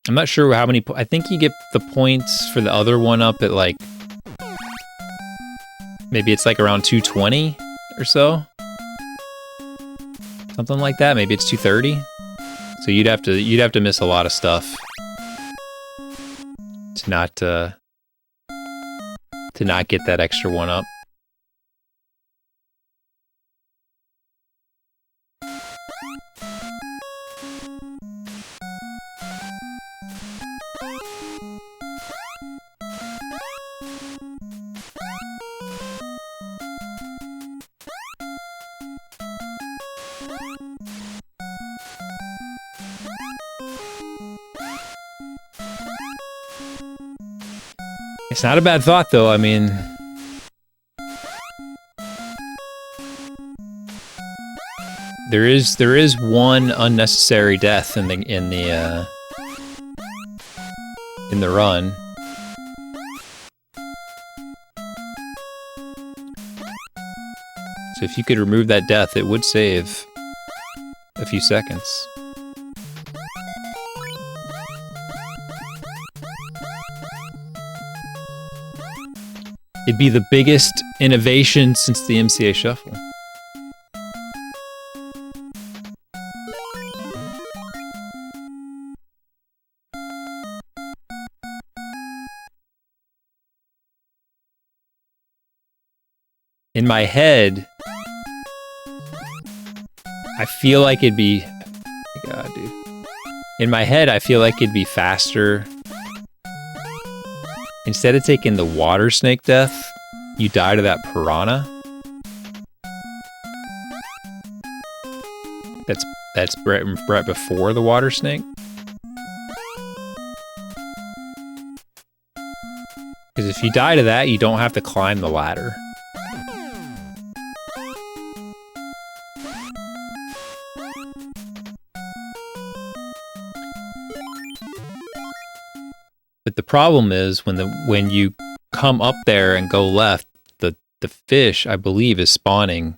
I'm not sure how many. I think you get the points for the other 1-up at like maybe it's like around 220 or so. Something like that. Maybe it's 230. So you'd have to miss a lot of stuff to not get that extra one up. It's not a bad thought, though. I mean, there is one unnecessary death in the run. So if you could remove that death, it would save a few seconds. It'd be the biggest innovation since the MCA Shuffle. In my head, I feel like it'd be... God, dude. In my head, I feel like it'd be faster. Instead of taking the water snake death, you die to that piranha. That's right before the water snake. Because if you die to that, you don't have to climb the ladder. But the problem is when you come up there and go left, the fish, I believe, is spawning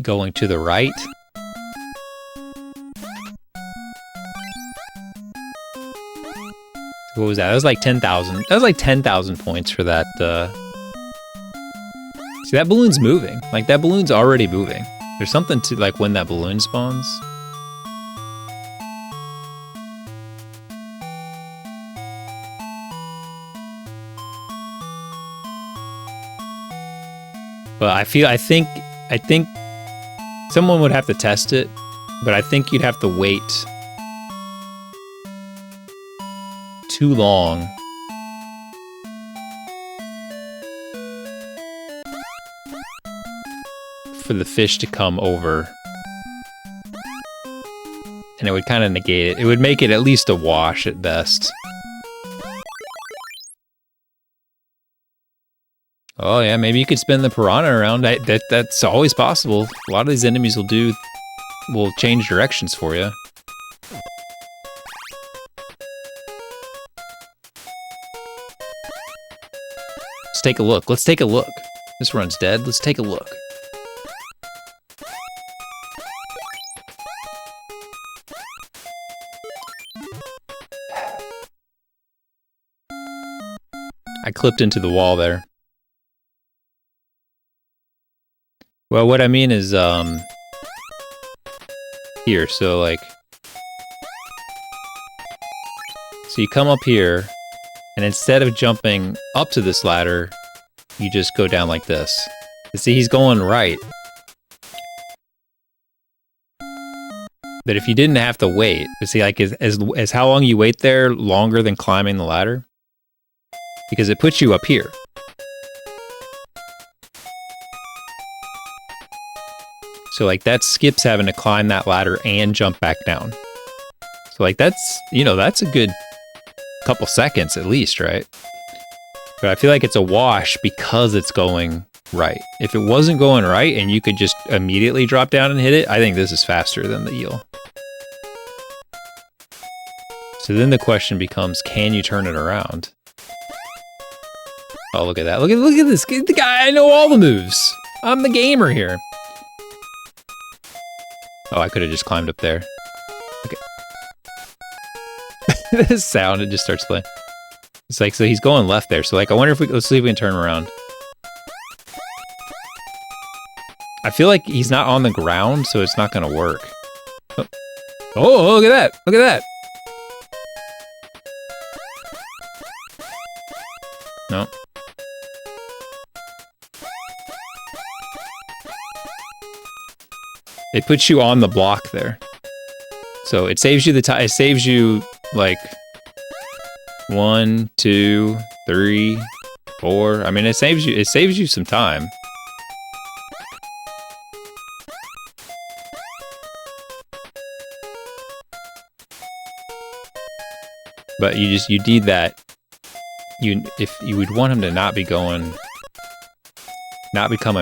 going to the right. What was that? That was like 10,000. That was like 10,000 points for that. See, that balloon's moving. Like, that balloon's already moving. There's something to, like, when that balloon spawns. But I think someone would have to test it, but I think you'd have to wait too long for the fish to come over. And it would kind of negate it. It would make it at least a wash at best. Oh yeah, maybe you could spin the piranha around. That's always possible. A lot of these enemies will change directions for you. Let's take a look. Let's take a look. This run's dead. Let's take a look. I clipped into the wall there. Well, what I mean is, here, so like, so you come up here, and instead of jumping up to this ladder, you just go down like this. You see, he's going right. But if you didn't have to wait, you see, like, as how long you wait there longer than climbing the ladder? Because it puts you up here. So, like, that skips having to climb that ladder and jump back down. So, like, that's, you know, that's a good couple seconds at least, right? But I feel like it's a wash because it's going right. If it wasn't going right and you could just immediately drop down and hit it, I think this is faster than the eel. So then the question becomes, can you turn it around? Oh, look at that. Look at this. The guy, I know all the moves. I'm the gamer here. Oh, I could have just climbed up there. Okay. This sound, it just starts playing. It's like, so he's going left there. So like, I wonder if let's see if we can turn him around. I feel like he's not on the ground, so it's not gonna work. Oh, oh, look at that! Look at that! No. It puts you on the block there. So it saves you the time. It saves you like 1, 2, 3, 4. I mean, it saves you some time. But you need that. If you would want him to not be coming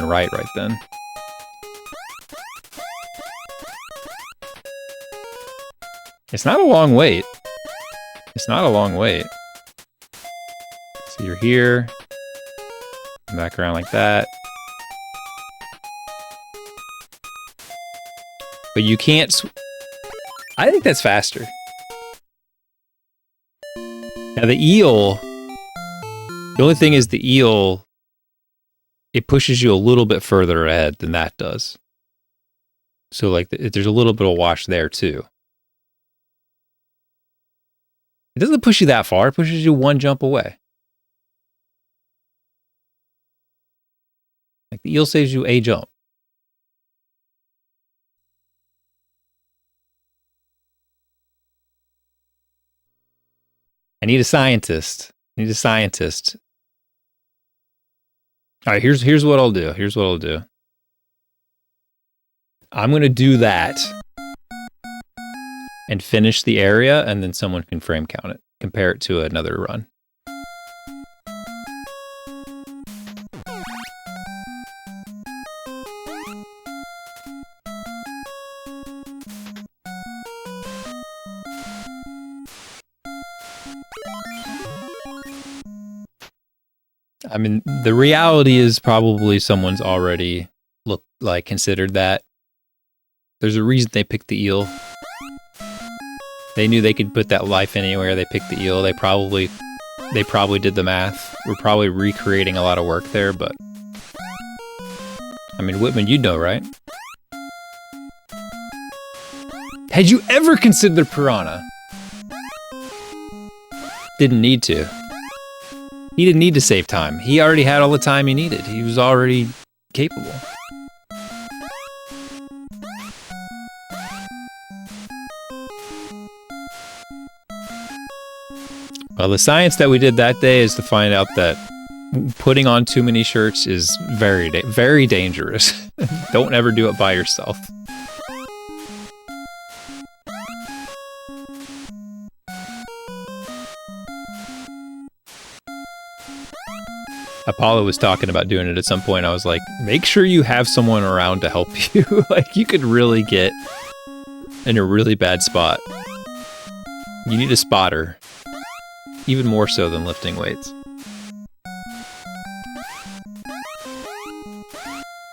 right then. It's not a long wait. It's not a long wait. So you're here. Back around like that. But you can't... I think that's faster. Now the eel... The only thing is the eel... It pushes you a little bit further ahead than that does. So like there's a little bit of wash there too. It doesn't push you that far. It pushes you one jump away. Like the eel saves you a jump. I need a scientist. I need a scientist. All right, here's what I'll do. Here's what I'll do. I'm going to do that and finish the area, and then someone can frame count it. Compare it to another run. I mean, the reality is probably someone's already considered that. There's a reason they picked the eel. They knew they could put that life anywhere. They picked the eel. They probably did the math. We're probably recreating a lot of work there, but I mean, Whitman, you'd know, right? Had you ever considered piranha? Didn't need to. He didn't need to save time. He already had all the time he needed. He was already capable. Well, the science that we did that day is to find out that putting on too many shirts is very dangerous. Don't ever do it by yourself. Apollo was talking about doing it at some point. I was like, make sure you have someone around to help you. Like, you could really get in a really bad spot. You need a spotter. Even more so than lifting weights.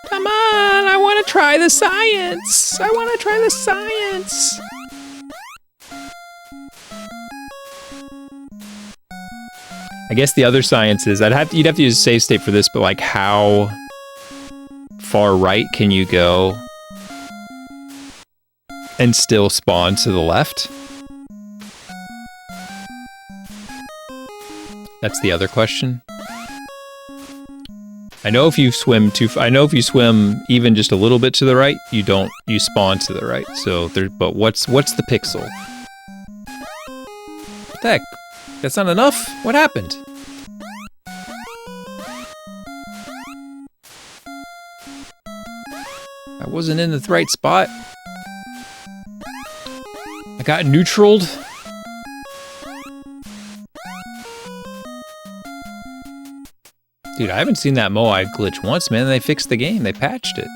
Come on, I want to try the science. I want to try the science. I guess the other science is you'd have to use a save state for this, but like how far right can you go and still spawn to the left? That's the other question. I know if you swim even just a little bit to the right, you spawn to the right. So but what's the pixel? What the heck? That's not enough? What happened? I wasn't in the right spot. I got neutraled. Dude, I haven't seen that Moai glitch once, man. They fixed the game. They patched it.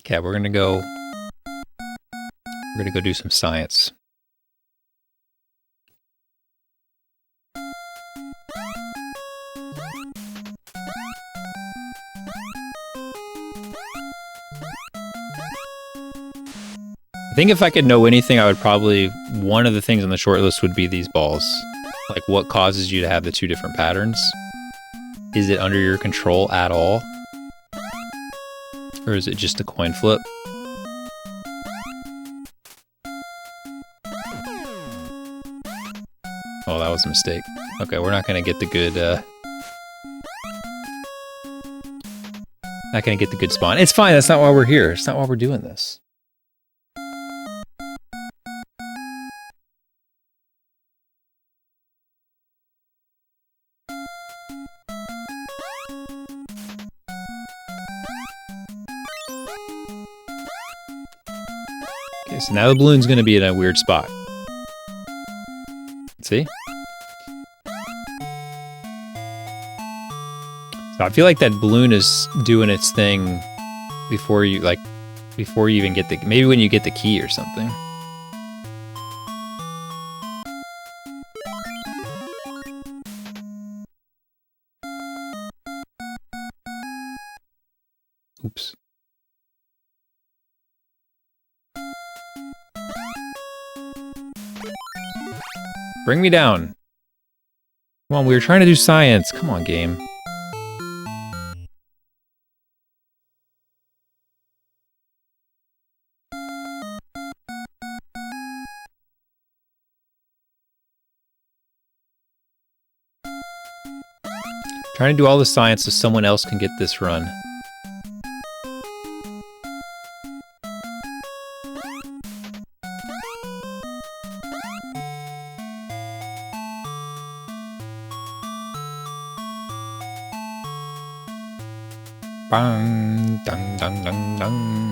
Okay, we're gonna go do some science. I think if I could know anything, I would probably, one of the things on the short list would be these balls. Like, what causes you to have the two different patterns? Is it under your control at all? Or is it just a coin flip? Oh, that was a mistake. Okay, we're not gonna get the good, not gonna get the good spawn. It's fine, that's not why we're here. It's not why we're doing this. Okay, so now the balloon's gonna be in a weird spot. See? So I feel like that balloon is doing its thing before you, like, before you even get the, maybe when you get the key or something. Oops. Bring me down. Come on, we were trying to do science. Come on, game. Trying to do all the science so someone else can get this run. Bang, dang, dang, dang, dang.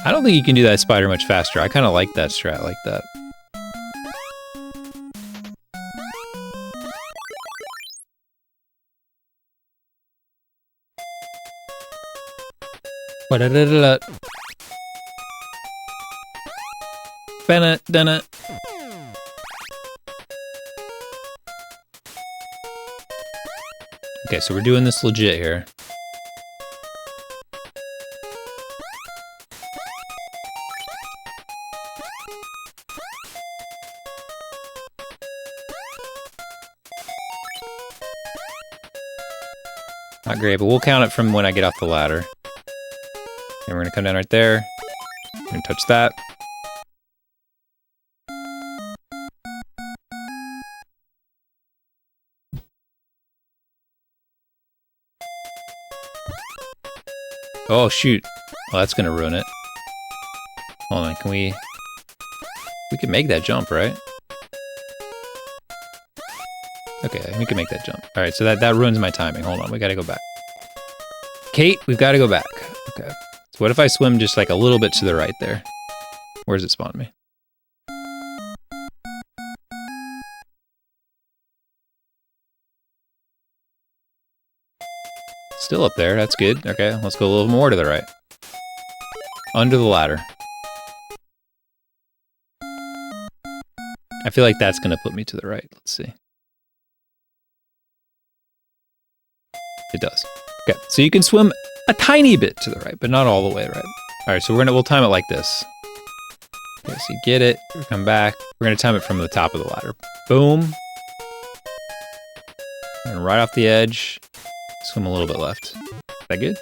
I don't think you can do that spider much faster. I kind of like that strat like that. Ba-da-da-da-da. Ba-da-da-da. Okay, so we're doing this legit here. Not great, but we'll count it from when I get off the ladder. And we're gonna come down right there. We're gonna touch that. Oh shoot. Well, that's gonna ruin it. Hold on, can we can make that jump, right? Okay, we can make that jump. All right, so that ruins my timing. Hold on, we gotta go back. Kate, we've gotta go back. Okay. So what if I swim just like a little bit to the right there? Where does it spawn me? Still up there, that's good. Okay, let's go a little more to the right. Under the ladder. I feel like that's gonna put me to the right. Let's see. It does. Okay, so you can swim a tiny bit to the right, but not all the way right. All right, so we'll time it like this. Okay, so you get it, come back. We're gonna time it from the top of the ladder. Boom. And right off the edge, swim a little bit left. Is that good?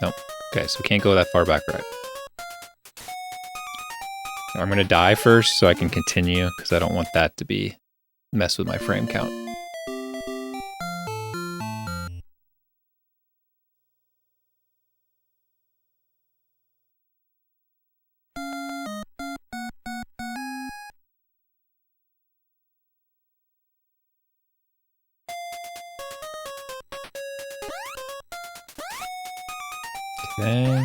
Nope. Okay, so we can't go that far back right. I'm gonna die first so I can continue, because I don't want that to mess with my frame count. Okay.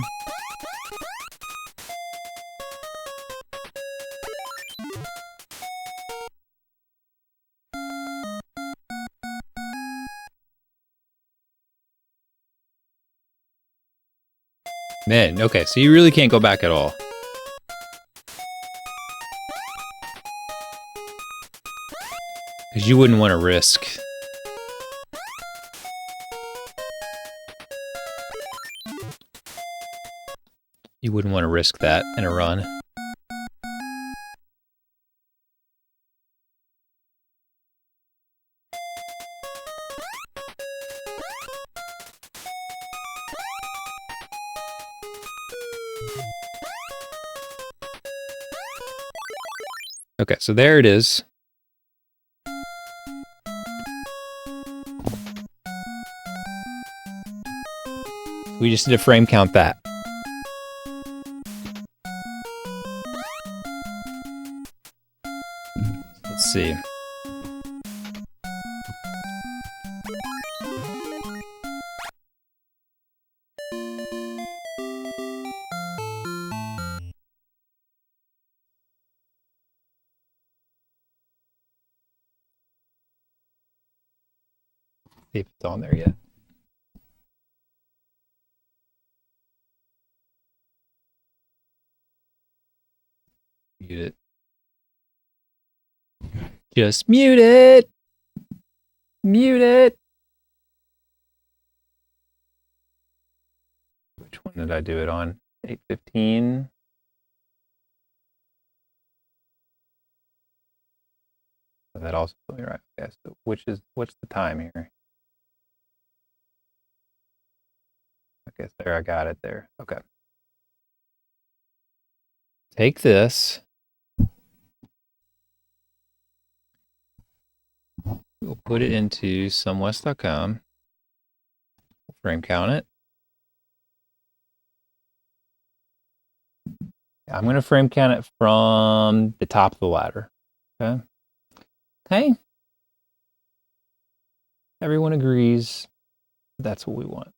Man, okay, so you really can't go back at all. Because you wouldn't want to risk. You wouldn't want to risk that in a run. Okay, so there it is. We just need to frame count that. Let's see. See if it's on there yet. Mute it. Just mute it. Mute it. Which one did I do it on? 8:15. That also put me right. Okay, so what's the time here? Okay, so there, I got it there. Okay. Take this. We'll put it into sumwest.com. Frame count it. I'm going to frame count it from the top of the ladder. Okay. Okay. Everyone agrees that's what we want.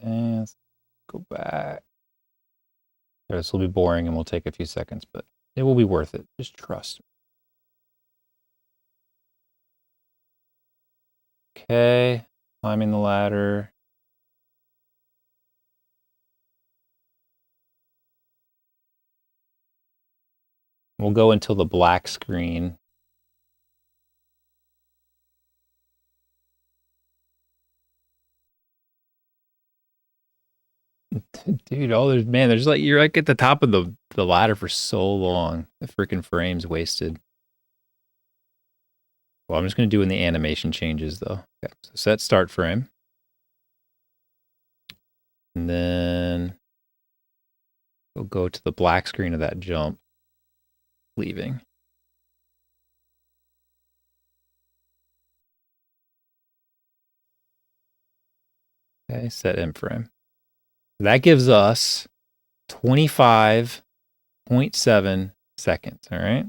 And let's go back. This will be boring and will take a few seconds, but it will be worth it. Just trust me. Okay, climbing the ladder. We'll go until the black screen. Dude, there's like, you're like at the top of the ladder for so long. The freaking frame's wasted. Well, I'm just going to do when the animation changes though. Okay, so set start frame. And then we'll go to the black screen of that jump, leaving. Okay, set end frame. That gives us 25.7 seconds, all right?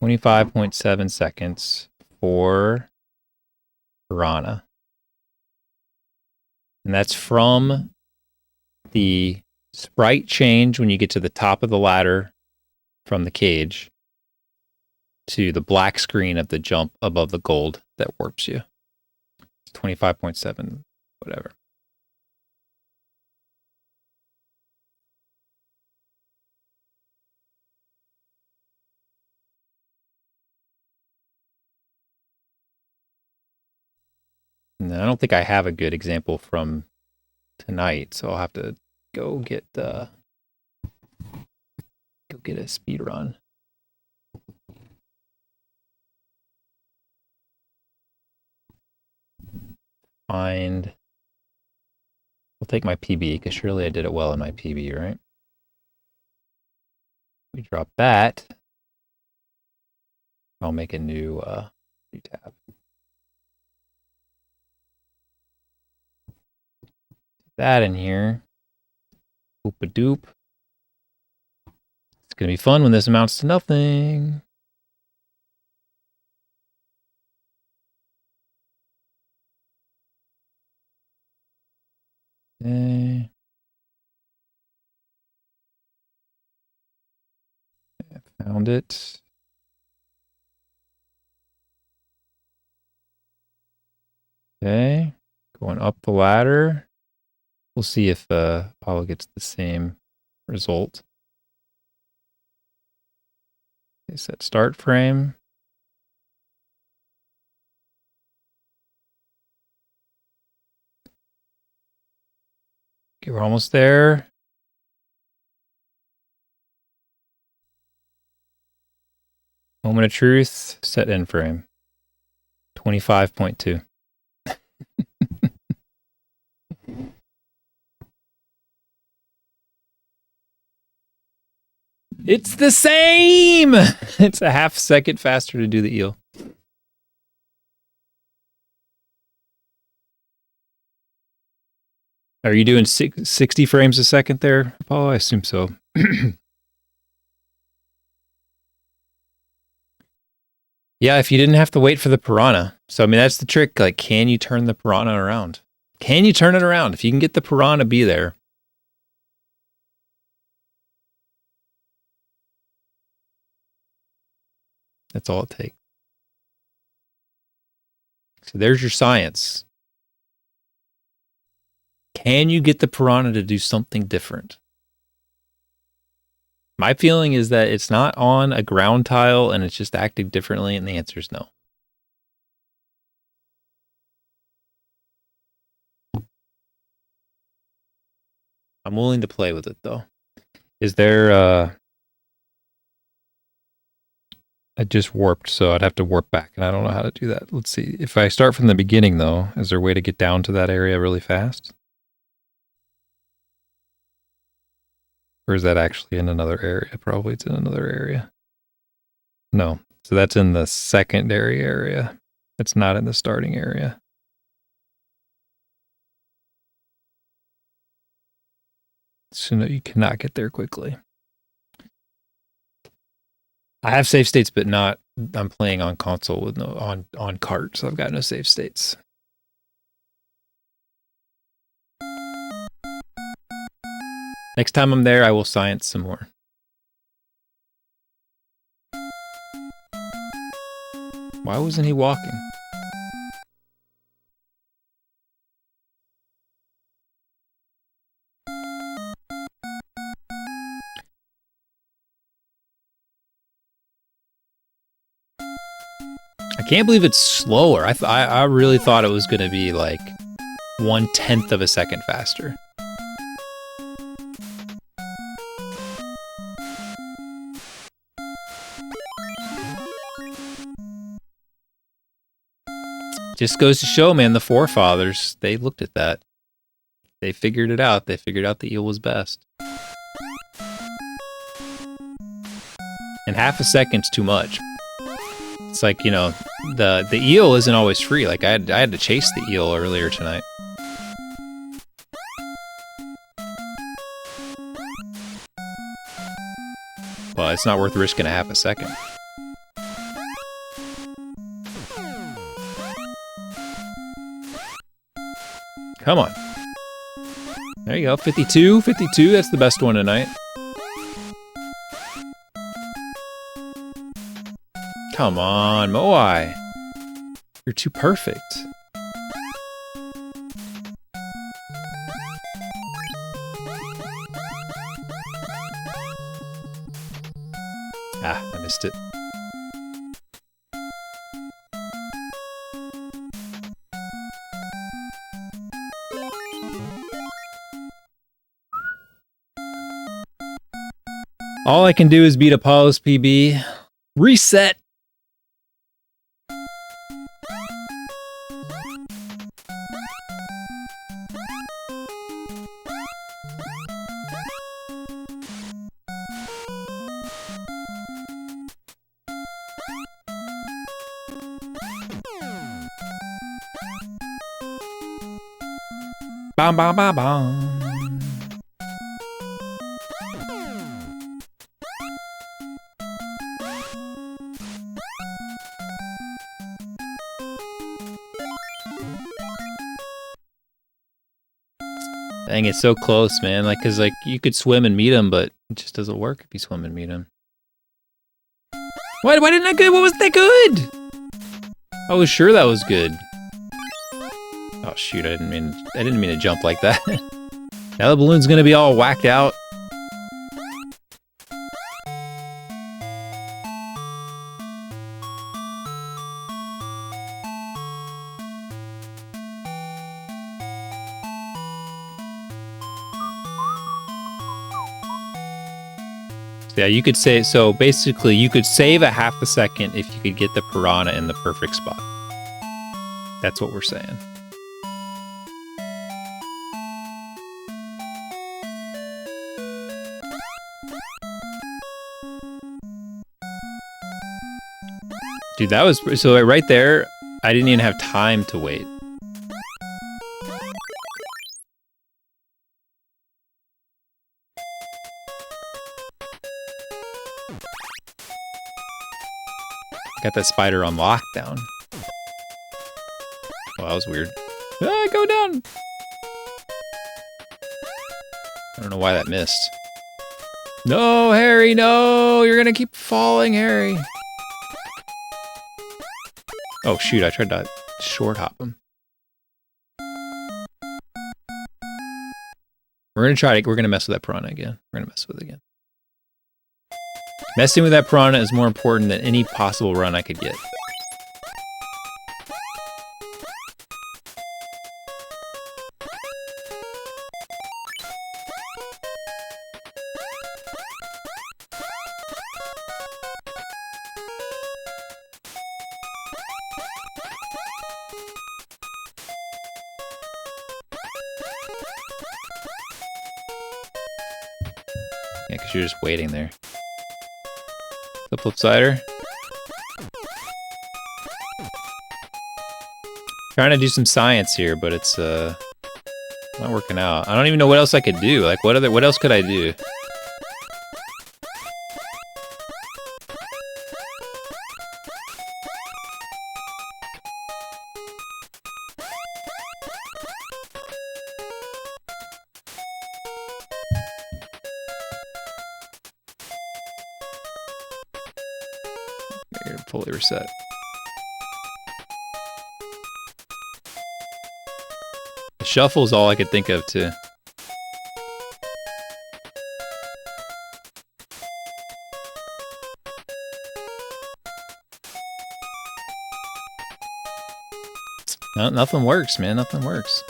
25.7 seconds for Piranha. And that's from the sprite change when you get to the top of the ladder from the cage to the black screen of the jump above the gold that warps you. It's 25.7, whatever. And I don't think I have a good example from tonight, so I'll have to go get a speed run. We'll take my PB because surely I did it well in my PB, right? We drop that. I'll make a new tab. That in here. Oop-a-doop. It's going to be fun when this amounts to nothing. Okay. Found it. Okay. Going up the ladder. We'll see if Apollo gets the same result. Okay, set start frame. Okay, we're almost there. Moment of truth, set end frame. 25.2. It's the same! It's a half second faster to do the eel. Are you doing 60 frames a second there, Apollo? I assume so. Yeah, if you didn't have to wait for the piranha. So, I mean, that's the trick. Like, can you turn the piranha around? Can you turn it around? If you can get the piranha be there. That's all it takes. So there's your science. Can you get the piranha to do something different? My feeling is that it's not on a ground tile and it's just acting differently, and the answer is no. I'm willing to play with it, though. Is there... I just warped, so I'd have to warp back, and I don't know how to do that. Let's see. If I start from the beginning, though, is there a way to get down to that area really fast? Or is that actually in another area? Probably it's in another area. No. So that's in the secondary area. It's not in the starting area. So no, you cannot get there quickly. I have save states, but not. I'm playing on console with no on cart, so I've got no save states. Next time I'm there, I will science some more. Why wasn't he walking? I can't believe it's slower. I really thought it was going to be like 1/10 of a second faster. Just goes to show, man, the forefathers, they looked at that. They figured it out. They figured out the eel was best. And half a second's too much. It's like, you know, the eel isn't always free. Like I had to chase the eel earlier tonight. Well, it's not worth risking a half a second. Come on. There you go. 52, 52. That's the best one tonight. Come on, Moai. You're too perfect. Ah, I missed it. All I can do is beat Apollo's PB. Reset. Bam, bam, bam, bam. Dang, it's so close, man. Like, cause like you could swim and meet him, but it just doesn't work if you swim and meet him. Why didn't that good? What was that good? I was sure that was good. Oh shoot, I didn't mean to jump like that. Now the balloon's gonna be all whacked out. Yeah, you could say, so basically you could save a half a second if you could get the piranha in the perfect spot. That's what we're saying. Dude, that was, so right there, I didn't even have time to wait. Got that spider on lockdown. Well, that was weird. Ah, go down! I don't know why that missed. No, Harry, no! You're gonna keep falling, Harry. Oh, shoot, I tried to short hop him. We're gonna mess with that piranha again. We're gonna mess with it again. Messing with that piranha is more important than any possible run I could get. Yeah, because you're just waiting there. The flip-sider. Trying to do some science here, but it's not working out. I don't even know what else I could do. Like, what else could I do? Fully reset. The shuffle is all I could think of too. No, nothing works, man. Nothing works.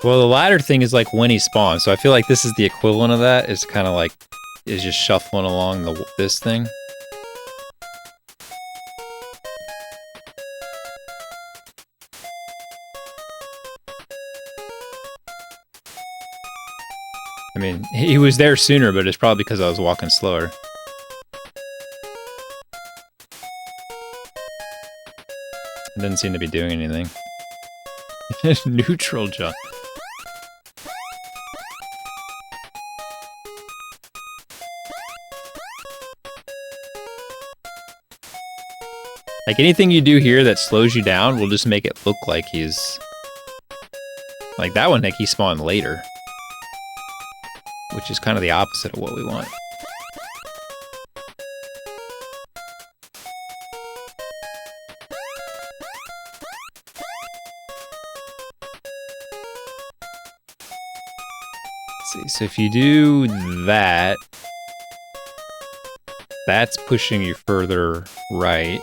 Well, the ladder thing is like when he spawns, so I feel like this is the equivalent of that. It's kind of like, is just shuffling along this thing. I mean, he was there sooner, but it's probably because I was walking slower. It didn't seem to be doing anything. Neutral jump. Like, anything you do here that slows you down will just make it look like he's... Like, that one, like, he spawned later. Which is kind of the opposite of what we want. Let's see, so if you do that... That's pushing you further right.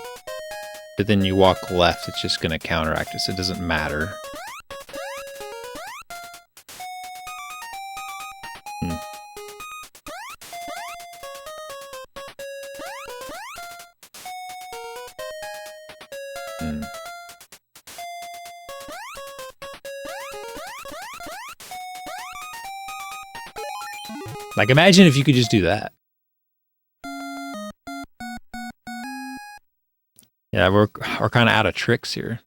But then you walk left, it's just going to counteract it, so it doesn't matter. Like, imagine if you could just do that. Yeah, we're kind of out of tricks here.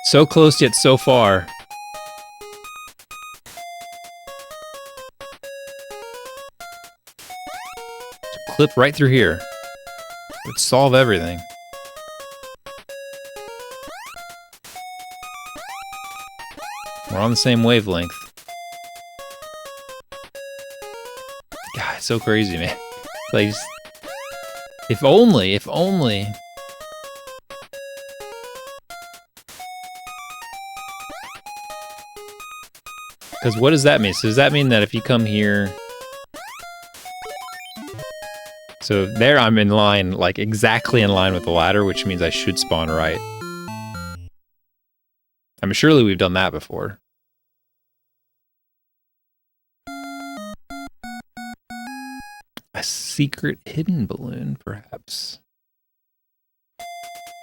So close yet so far. Clip right through here. Would solve everything. We're on the same wavelength. God, it's so crazy, man. Like, if only. Because what does that mean? So does that mean that if you come here... So there I'm in line, like exactly in line with the ladder, which means I should spawn right. I mean, surely we've done that before. A secret hidden balloon, perhaps.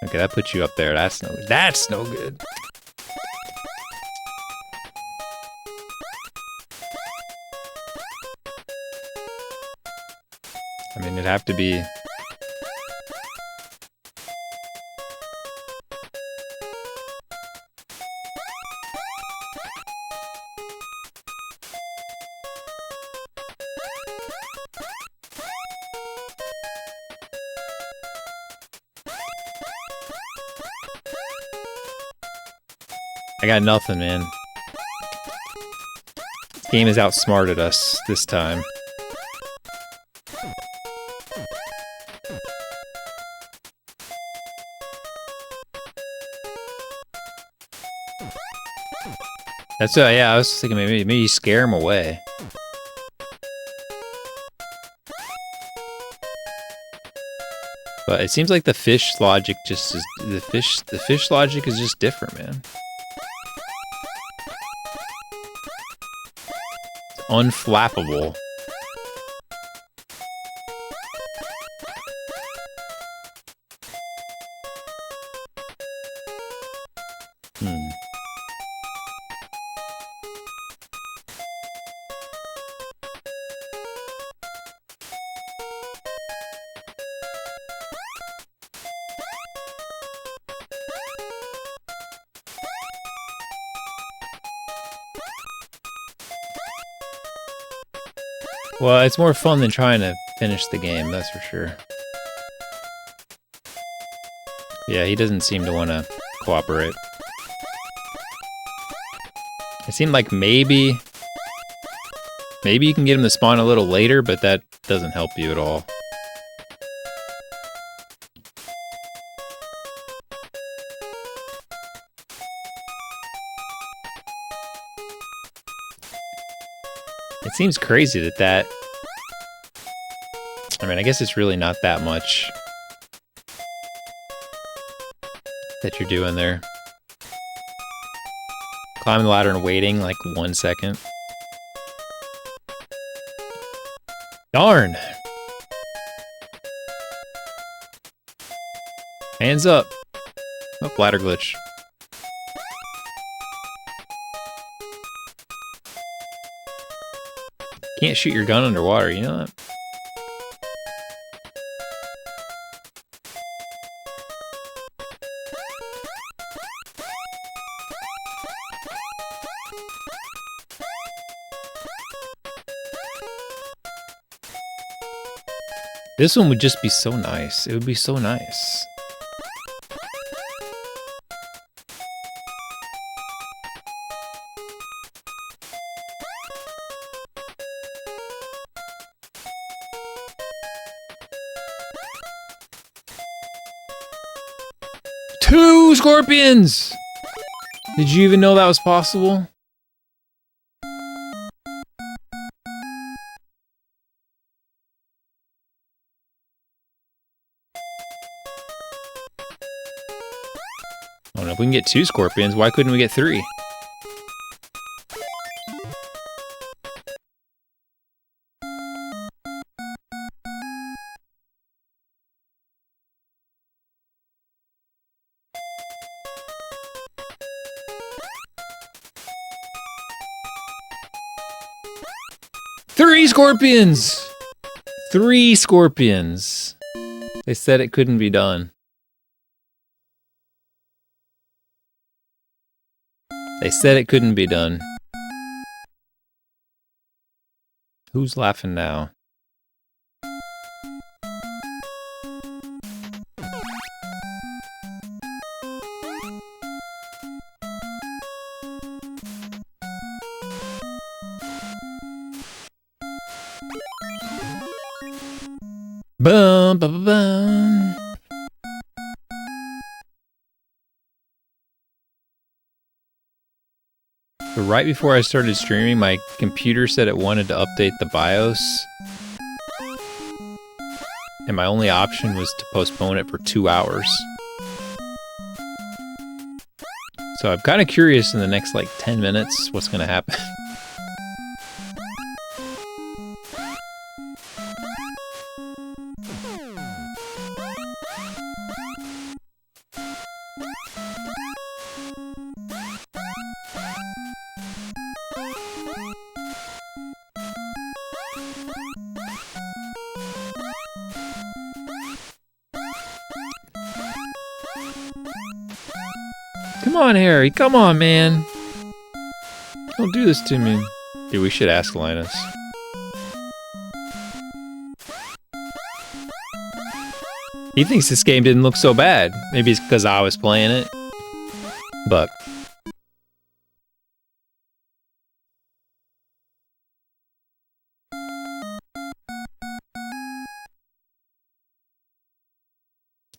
Okay, that puts you up there. That's no good. I mean, it'd have to be... I got nothing, man. This game has outsmarted us this time. That's yeah, I was thinking maybe you scare him away. But it seems like the fish logic just is the fish logic is just different, man. It's unflappable. Well, it's more fun than trying to finish the game, that's for sure. Yeah, he doesn't seem to want to cooperate. It seemed like maybe you can get him to spawn a little later, but that doesn't help you at all. It seems crazy that... I mean, I guess it's really not that much that you're doing there. Climbing the ladder and waiting like 1 second. Darn! Hands up! Oh, ladder glitch. Can't shoot your gun underwater, you know that? This one would just be so nice. It would be so nice. Two scorpions! Did you even know that was possible? Oh no, if we can get 2 scorpions, why couldn't we get 3? Three scorpions! 3 scorpions. They said it couldn't be done. They said it couldn't be done. Who's laughing now? Boom, boom, boom. So right before I started streaming, my computer said it wanted to update the BIOS. And my only option was to postpone it for 2 hours. So I'm kind of curious in the next like 10 minutes what's going to happen. Come on, Harry. Come on, man. Don't do this to me. Dude, we should ask Linus. He thinks this game didn't look so bad. Maybe it's because I was playing it. But...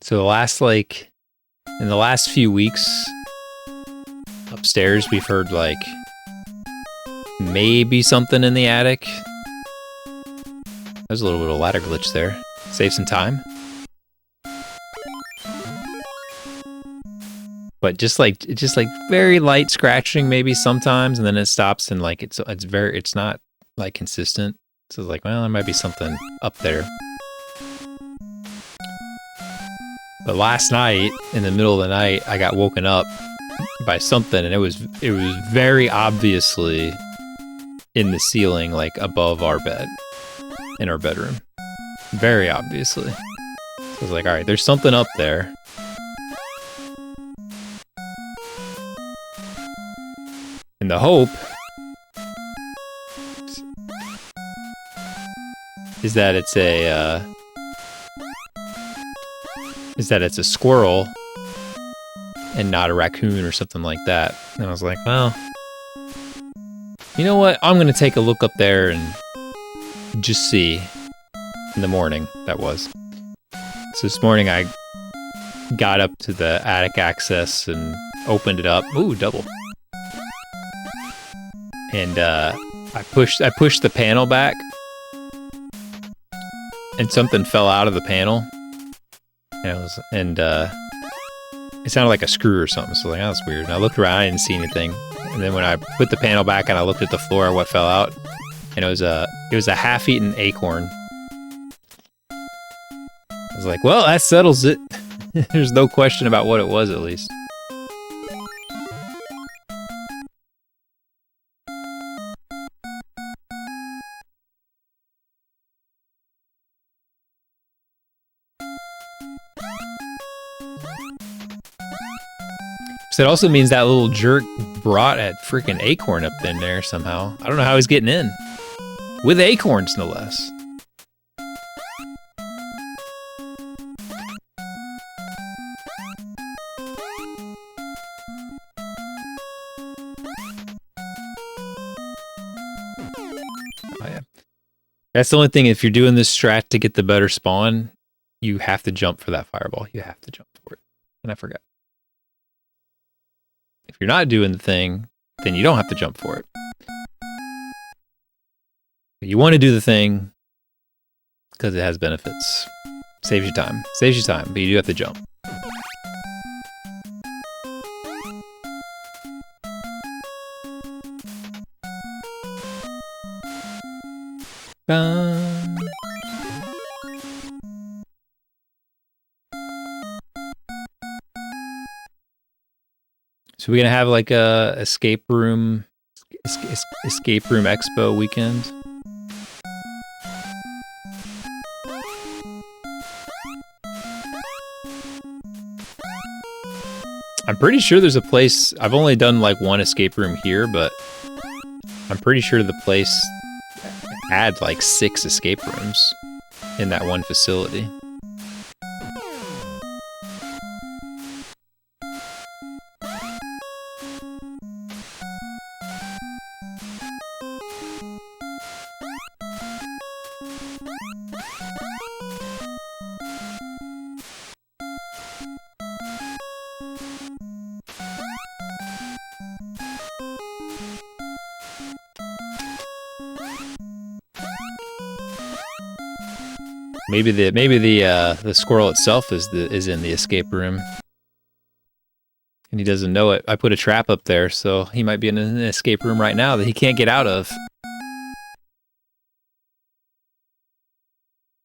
so the last, like... in the last few weeks... upstairs, we've heard, like... maybe something in the attic. There's a little bit of ladder glitch there. Save some time. But just like very light scratching maybe sometimes, and then it stops, and like it's not like consistent. So it's like, well, there might be something up there. But last night, in the middle of the night, I got woken up by something, and it was very obviously in the ceiling, like above our bed, in our bedroom. Very obviously. So I was like, all right, there's something up there. And the hope is that it's a squirrel and not a raccoon or something like that. And I was like, well, you know what? I'm gonna take a look up there and just see. In the morning, that was. So this morning I got up to the attic access and opened it up. Ooh, double. And I pushed the panel back, and something fell out of the panel. And it sounded like a screw or something. So I was like, oh, that's weird. And I looked around, I didn't see anything. And then when I put the panel back and I looked at the floor, what fell out, and it was a half-eaten acorn. I was like, well, that settles it. There's no question about what it was, at least. So it also means that little jerk brought a freaking acorn up in there somehow. I don't know how he's getting in. With acorns, no less. Oh, yeah. That's the only thing, if you're doing this strat to get the better spawn, you have to jump for that fireball. You have to jump for it. And I forgot. If you're not doing the thing, then you don't have to jump for it. You want to do the thing because it has benefits. Saves you time. Saves you time, but you do have to jump. So we're gonna have like a escape room expo weekend. I'm pretty sure there's a place. I've only done like one escape room here, but I'm pretty sure the place had like 6 escape rooms in that one facility. Maybe the squirrel itself is in the escape room, and he doesn't know it. I put a trap up there, so he might be in an escape room right now that he can't get out of.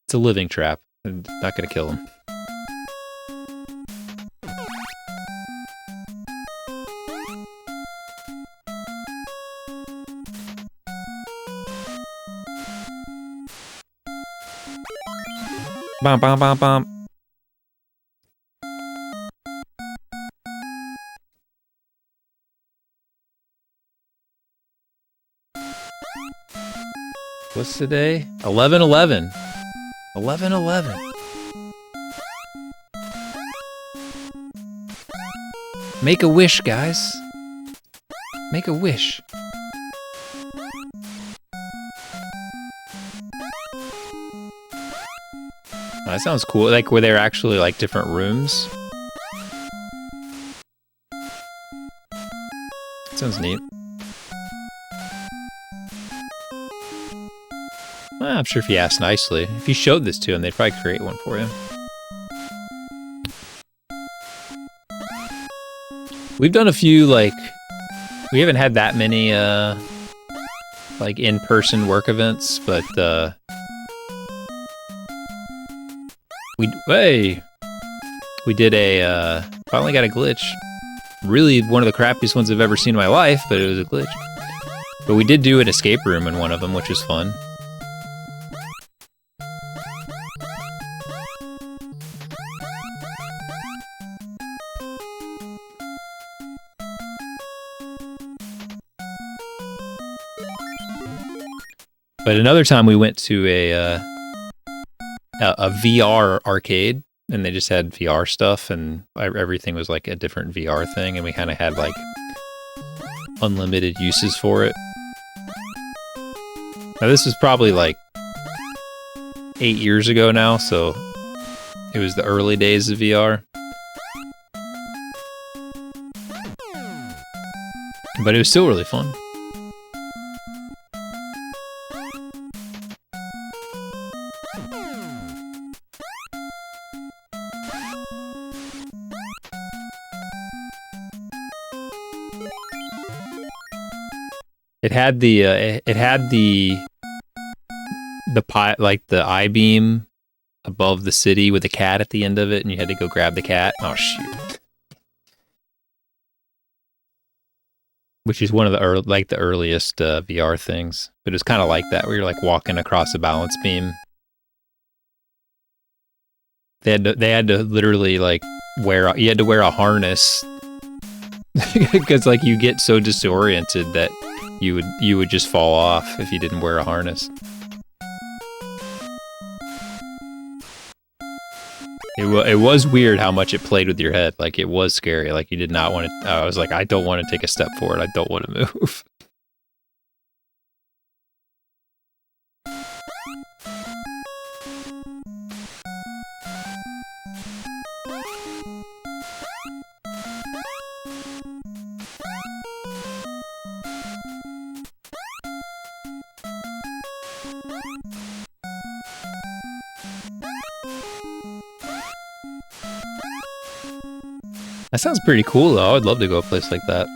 It's a living trap. I'm not gonna kill him. Bum, bum, bum, bum. What's today? 11/11. 11/11. Make a wish, guys. Make a wish. Oh, that sounds cool. Like, were there actually, like, different rooms? Sounds neat. Well, I'm sure if you asked nicely. If you showed this to him, they'd probably create one for you. We've done a few, like... We haven't had that many, like, in-person work events, but, We did a, finally got a glitch. Really one of the crappiest ones I've ever seen in my life, but it was a glitch. But we did do an escape room in one of them, which was fun. But another time we went to a VR arcade, and they just had VR stuff, and everything was like a different VR thing, and we kind of had like unlimited uses for it. Now this was probably like 8 years ago now, so it was the early days of VR. But it was still really fun. It had the like the I-beam above the city with the cat at the end of it, and you had to go grab the cat. Oh shoot! Which is one of the the earliest VR things, but it was kind of like that, where you're like walking across a balance beam. They had to literally like you had to wear a harness because like you get so disoriented that you would just fall off if you didn't wear a harness. It was weird how much it played with your head. Like, it was scary. Like, you did not want to... I was like, I don't want to take a step forward. I don't want to move. That sounds pretty cool, though. I would love to go a place like that.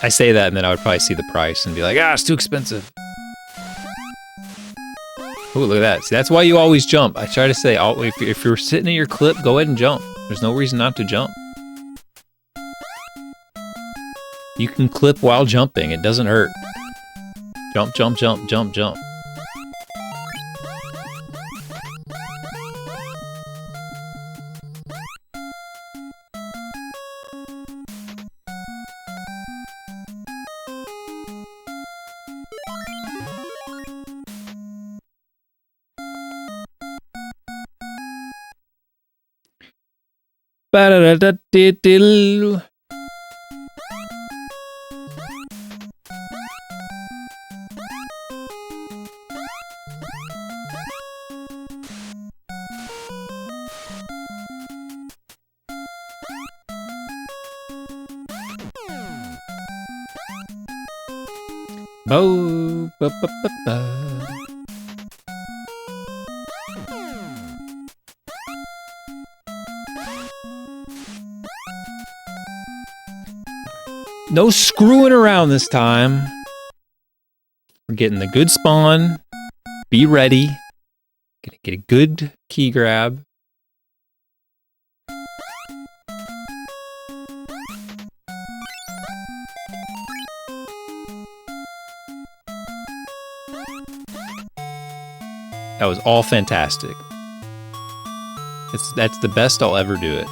I say that, and then I would probably see the price and be like, ah, it's too expensive. Oh, look at that. See, that's why you always jump. I try to say, if you're sitting in your clip, go ahead and jump. There's no reason not to jump. You can clip while jumping. It doesn't hurt. Jump, jump, jump, jump, jump. Ba-da-da-da-diddle. Bo, ba, ba, ba, ba. No screwing around this time. We're getting the good spawn. Be ready. Gonna get a good key grab. That was all fantastic. That's the best I'll ever do it.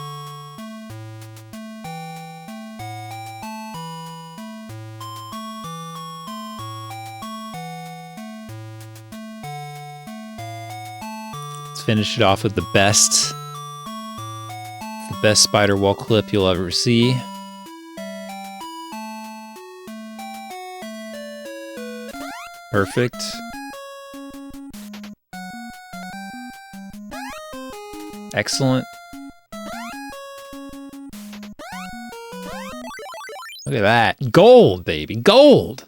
Let's finish it off with the best spider wall clip you'll ever see. Perfect. Excellent. Look at that. Gold, baby. Gold!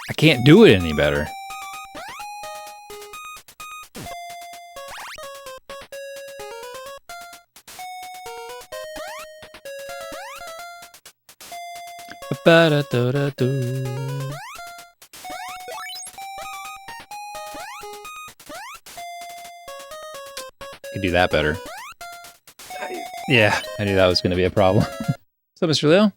I can't do it any better. Ba-da-da-da-do. Could do that better. Yeah, I knew that was going to be a problem. What's up, Mr. Leo?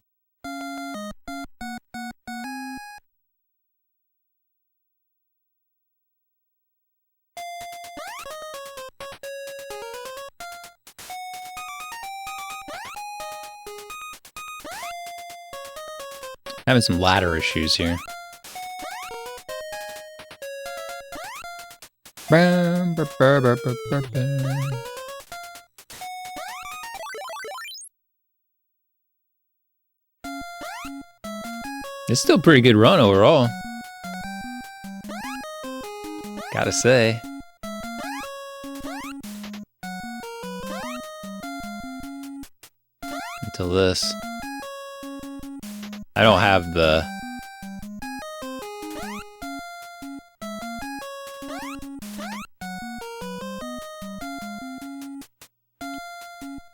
Having some ladder issues here. It's still a pretty good run overall. Gotta say. Until this. I don't have the...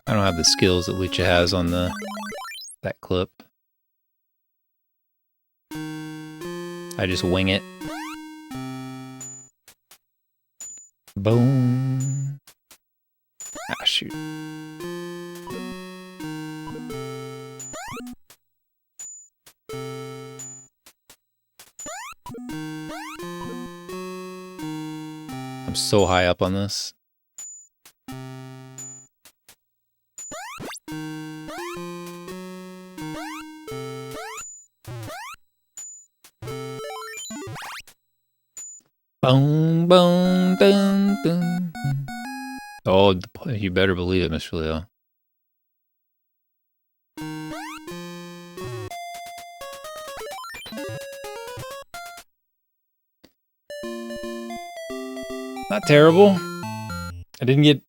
I don't have the skills that Lucha has on that clip. I just wing it. Boom. Ah, shoot. I'm so high up on this. Boom, boom, dun, dun. Oh, you better believe it, Mr. Leo. Not terrible.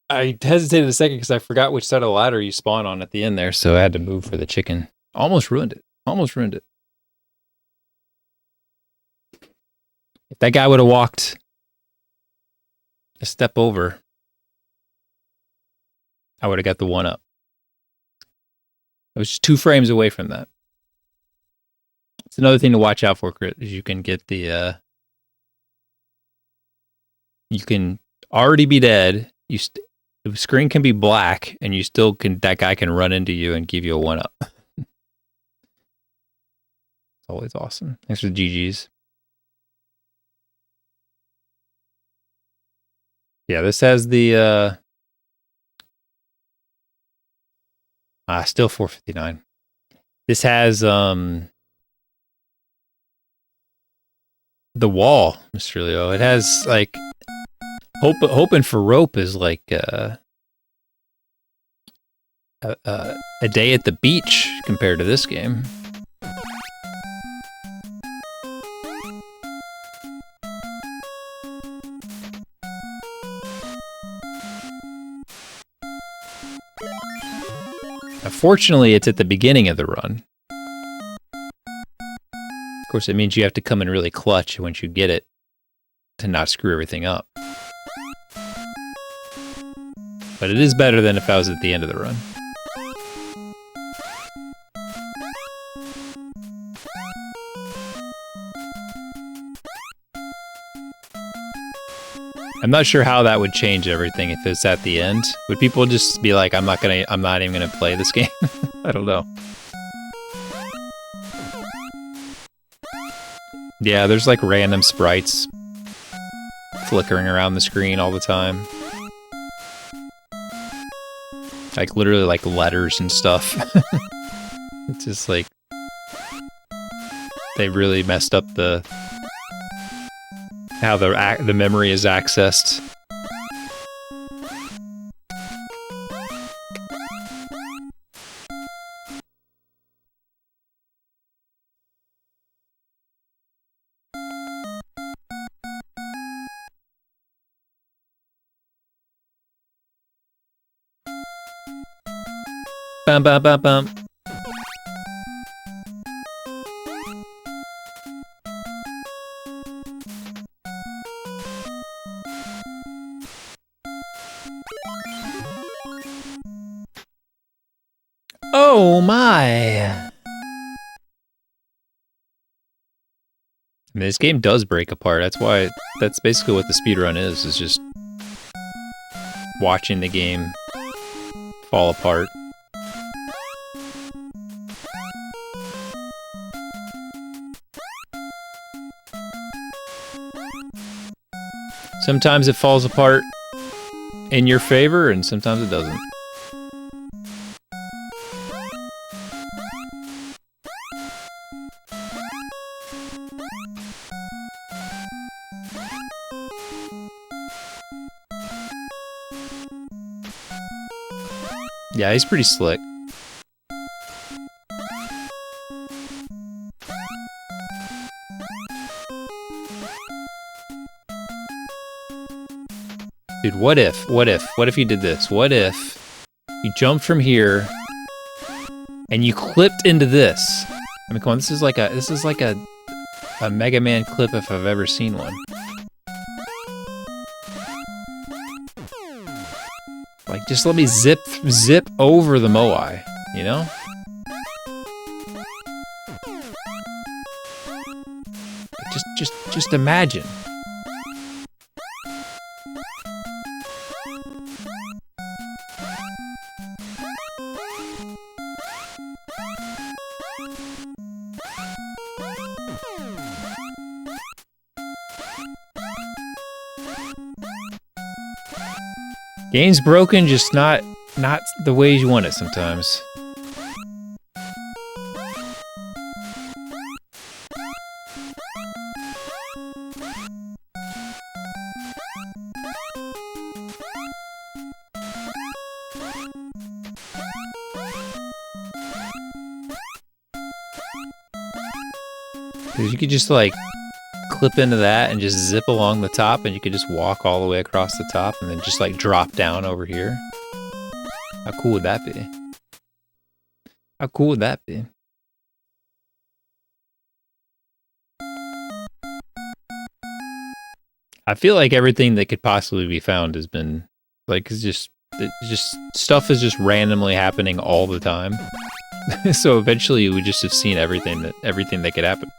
I hesitated a second because I forgot which side of the ladder you spawn on at the end there, so I had to move for the chicken. Almost ruined it. Almost ruined it. If that guy would have walked a step over, I would have got the one up. I was just 2 frames away from that. It's another thing to watch out for, Crit, is you can get the... you can already be dead. The screen can be black, and you still can... That guy can run into you and give you a 1-up. It's always awesome. Thanks for the GGs. Yeah, this has the... still 459. This has the wall, Mr. Leo. It has like hoping for rope is like a day at the beach compared to this game. Fortunately, it's at the beginning of the run. Of course, it means you have to come in really clutch once you get it to not screw everything up. But it is better than if I was at the end of the run. I'm not sure how that would change everything if it's at the end. Would people just be like, I'm not even gonna play this game? I don't know. Yeah, there's like random sprites flickering around the screen all the time. Like literally like letters and stuff. It's just like they really messed up how the memory is accessed. Bum bum bum bum. Oh my! I mean, this game does break apart. That's basically what the speedrun is just watching the game fall apart. Sometimes it falls apart in your favor, and sometimes it doesn't. Yeah, he's pretty slick. Dude, what if you did this? What if you jumped from here and you clipped into this? I mean, come on, this is like a Mega Man clip if I've ever seen one. Like, just let me zip over the Moai, you know? Just imagine. Game's broken, just not the way you want it sometimes. Because you could just like clip into that and just zip along the top, and you could just walk all the way across the top and then just like drop down over here. How cool would that be? How cool would that be? I feel like everything that could possibly be found has been like it's just stuff is just randomly happening all the time. So eventually we just have seen everything that could happen.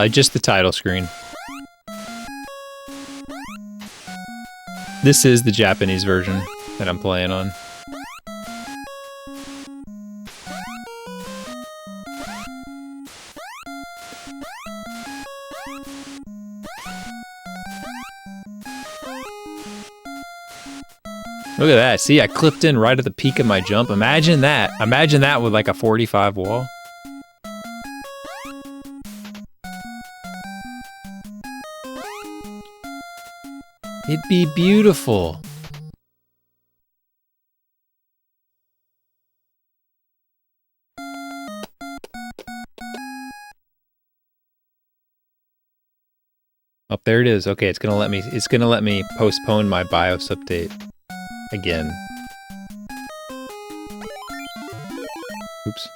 Just the title screen. This is the Japanese version that I'm playing on. Look at that. See, I clipped in right at the peak of my jump. Imagine that. Imagine that with like a 45 wall. It'd be beautiful. Oh, there it is. Okay, it's gonna let me postpone my BIOS update again. Oops.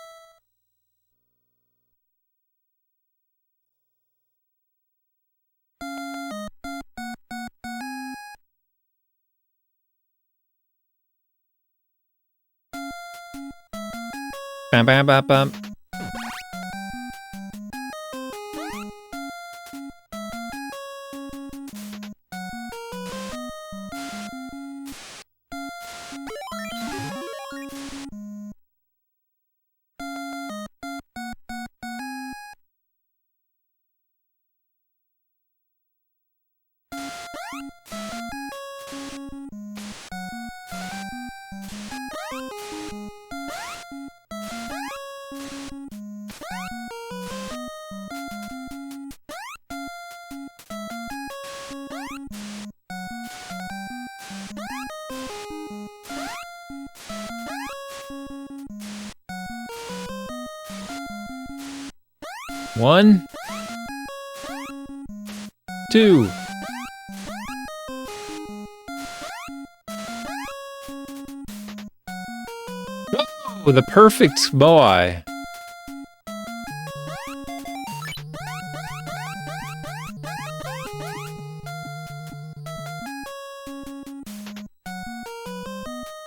Bam bam bam bam. One, two. Oh, the perfect Moai.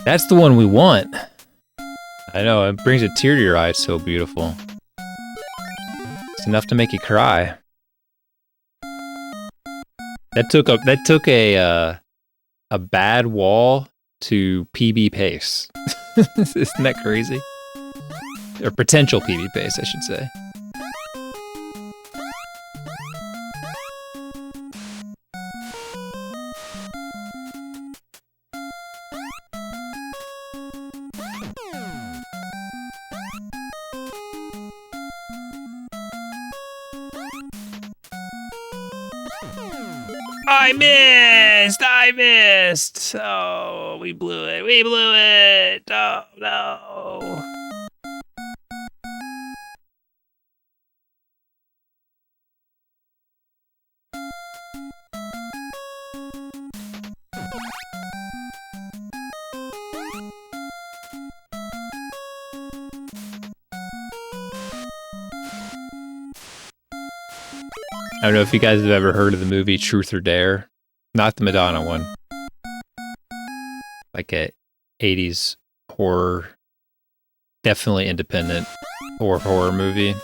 That's the one we want. I know, it brings a tear to your eye. It's so beautiful. It's enough to make you cry. That took a bad wall to PB pace. Isn't that crazy? Or potential PB pace, I should say. I missed! Oh, we blew it! Oh, no! I don't know if you guys have ever heard of the movie Truth or Dare. Not the Madonna one. Like a 80s horror, definitely independent horror movie.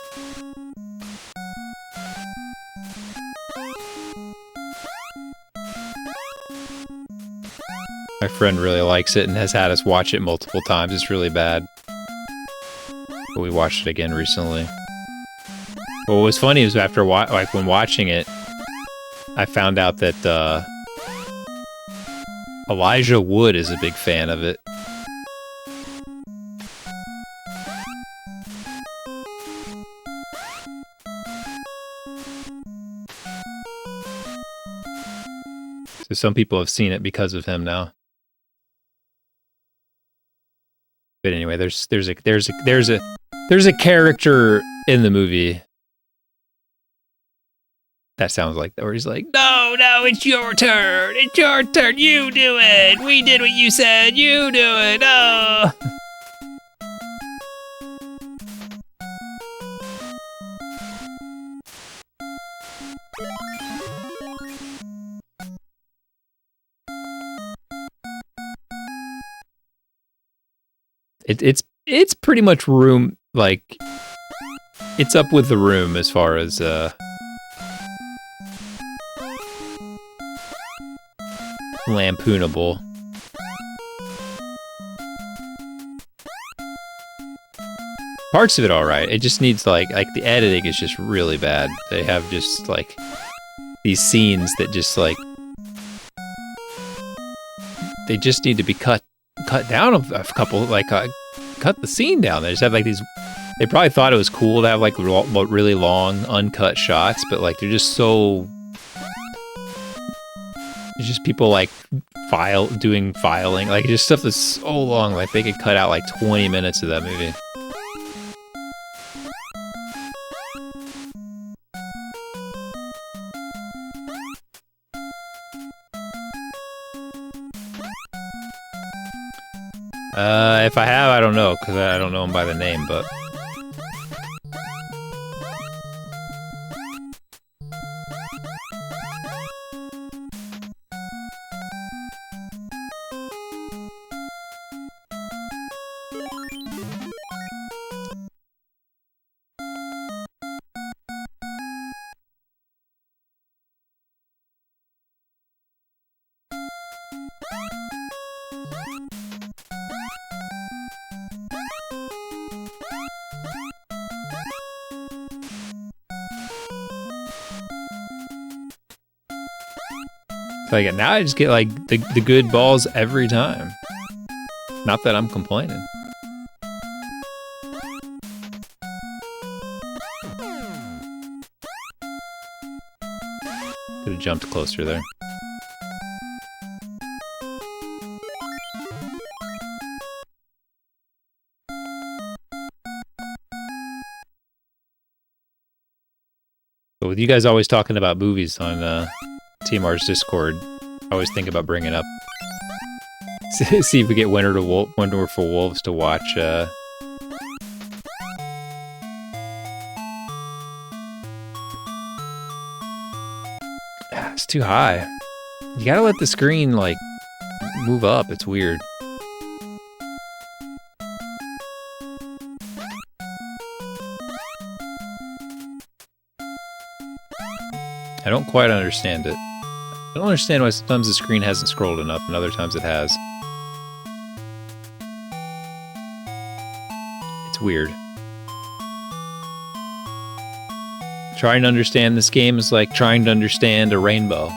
My friend really likes it and has had us watch it multiple times. It's really bad. But we watched it again recently. What was funny was after when watching it, I found out that Elijah Wood is a big fan of it. So some people have seen it because of him now. But anyway, there's a character in the movie that sounds like that, where he's like, no, it's your turn. It's your turn. You do it. We did what you said. You do it. No. It's pretty much Room, like, it's up with The Room as far as lampoonable. Parts of it alright. It just needs like the editing is just really bad. They have just like these scenes that just like they just need to be cut down a couple, like cut the scene down. They just have like these. They probably thought it was cool to have like really long uncut shots, but like they're just so. It's just people like doing filing, like just stuff that's so long. Like they could cut out like 20 minutes of that movie. If I have, I don't know, because I don't know him by the name, but... Like, now I just get, like, the good balls every time. Not that I'm complaining. Could have jumped closer there. But with you guys always talking about movies on, TMR's Discord, I always think about bringing up. See if we get Wonderful Wolves to watch. It's too high. You gotta let the screen, like, move up. It's weird. I don't quite understand it. I don't understand why sometimes the screen hasn't scrolled enough and other times it has. It's weird. Trying to understand this game is like trying to understand a rainbow.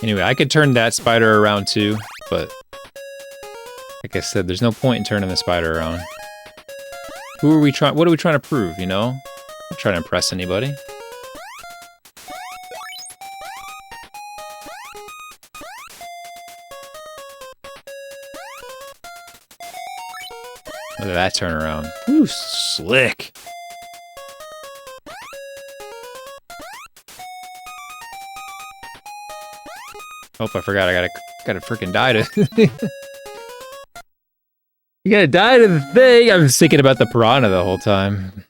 Anyway, I could turn that spider around too, but like I said, there's no point in turning the spider around. Who are we trying? What are we trying to prove, you know? I'm trying to impress anybody. Look at that turnaround. Ooh, slick. Oh, I forgot. I gotta freaking die to. You gotta die to the thing. I was thinking about the piranha the whole time.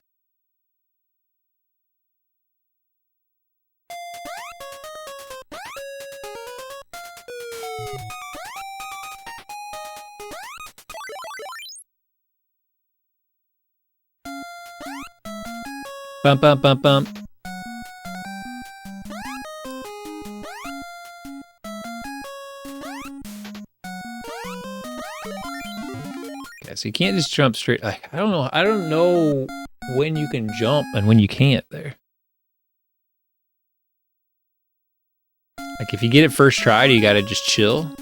Bump, bump, bump, bump. So you can't just jump straight. Like, I don't know when you can jump and when you can't there. Like if you get it first try, do you gotta just chill?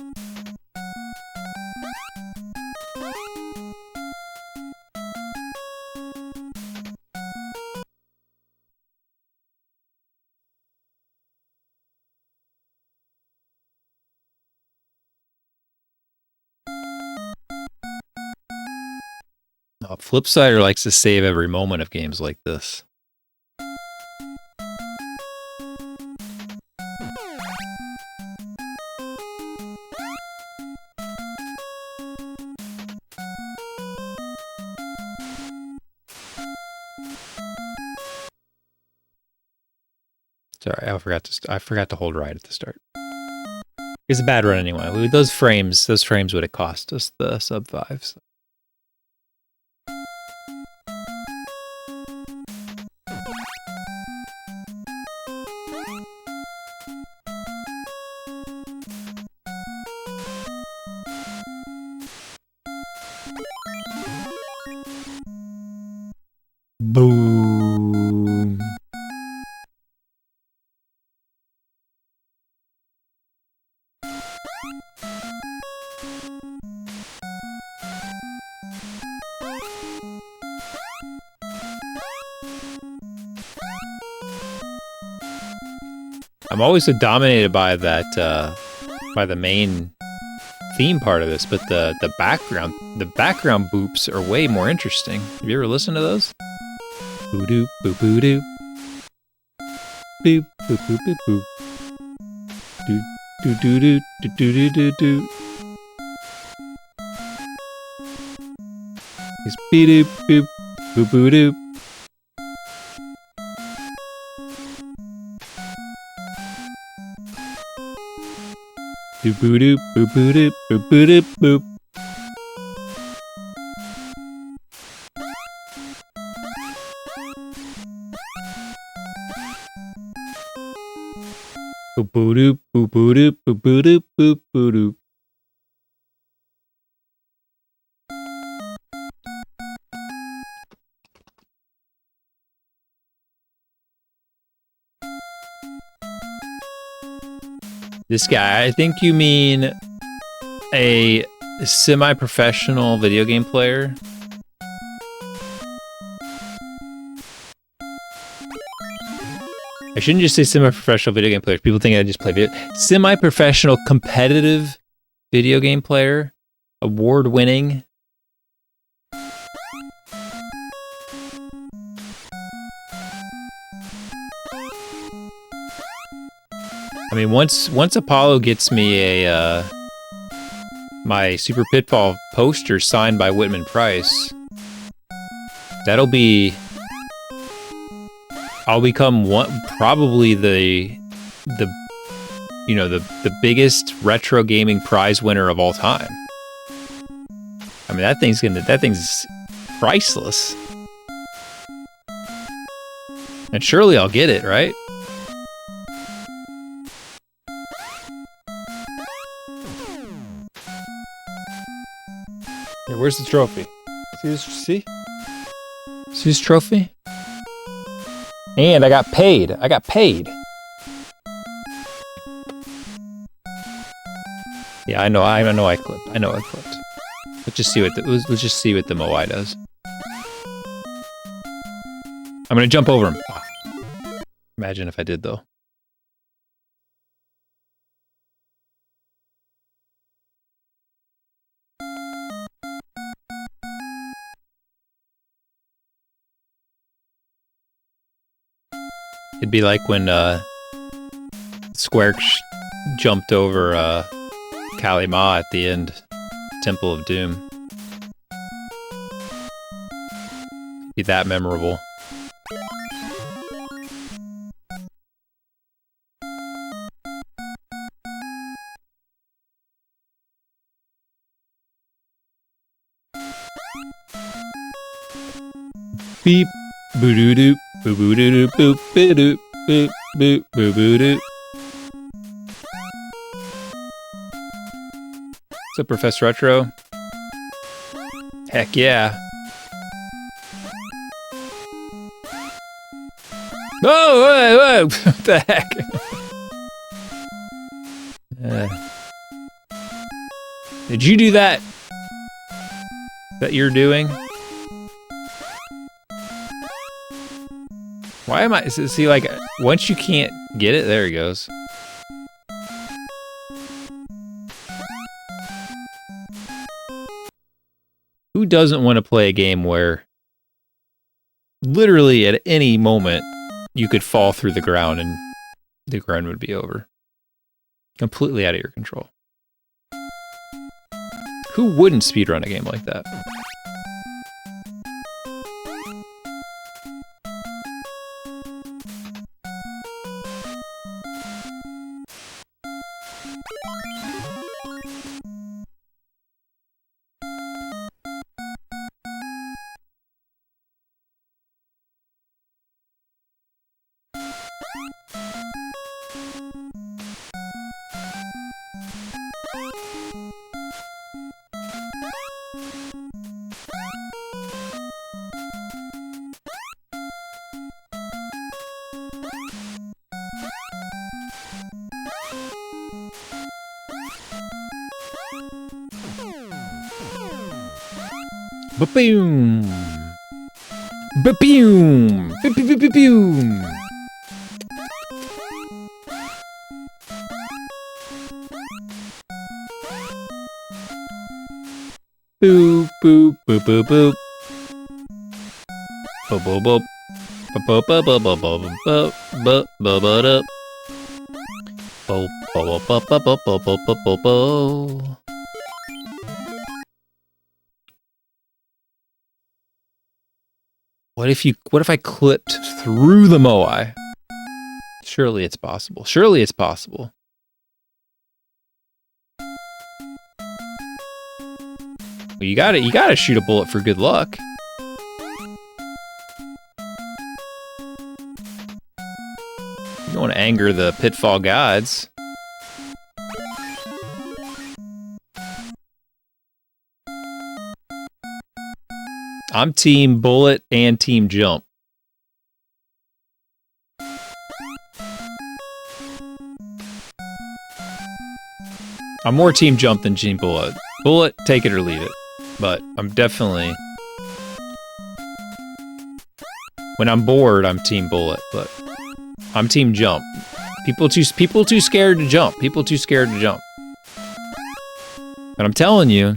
Flipsider likes to save every moment of games like this. Sorry, I forgot to hold right at the start. It's a bad run anyway. With those frames would have cost us the sub 5. So. Boom. I'm always so dominated by that, by the main theme part of this, but the background boops are way more interesting. Have you ever listened to those? Boo doo, boo boo doo. Boop, boop, boop, boop, boop. Do, do, do, do, do, do, do, do. It's bee doop, boop, boop, boo doop. Do boo doop, boop, boo doop, boop, boo doop, boop. Boop boo doop, boop boo doop, boop boo doop, boop boo doop. This guy, I think you mean a semi-professional video game player. I shouldn't just say semi-professional video game players. People think I just play video. Semi-professional competitive video game player. Award-winning. I mean, once Apollo gets me a my Super Pitfall poster signed by Whitman Price, that'll be. I'll become probably the biggest retro gaming prize winner of all time. I mean, that thing's priceless. And surely I'll get it, right? Yeah, where's the trophy? See this? See this trophy? And I got paid. I got paid. Yeah, I know I clipped. I know I clipped. Let's just see what the Moai does. I'm gonna jump over him. Oh. Imagine if I did though. It'd be like when Square jumped over Kali Ma at the end, Temple of Doom. It'd be that memorable. Beep, boo doo doo. Boo boo doo doo boop boo doo boop boop boo boo doo. What's up, Professor Retro? Heck yeah. Oh, whoa, whoa. What the heck? Did you do that? That you're doing? Why am I... See, like, once you can't get it, there he goes. Who doesn't want to play a game where literally at any moment you could fall through the ground and the ground would be over? Completely out of your control. Who wouldn't speedrun a game like that? Ba-boom! Ba-boom! Ba-boom! Boop, boop, boop, boop, boop. Boop, boop, boop. Boop, boop, boop, boop, boop, boop, boop, boop, boop, boop. Boop, boop, boop, boop, boop, boop, boop, boop, boop, boop. What if I clipped through the Moai? Surely it's possible. Surely it's possible. Well, you gotta shoot a bullet for good luck. You don't want to anger the Pitfall gods. I'm team bullet and team jump. I'm more team jump than team bullet. Bullet, take it or leave it. But I'm definitely... When I'm bored, I'm team bullet, but I'm team jump. People too scared to jump. People too scared to jump. But I'm telling you,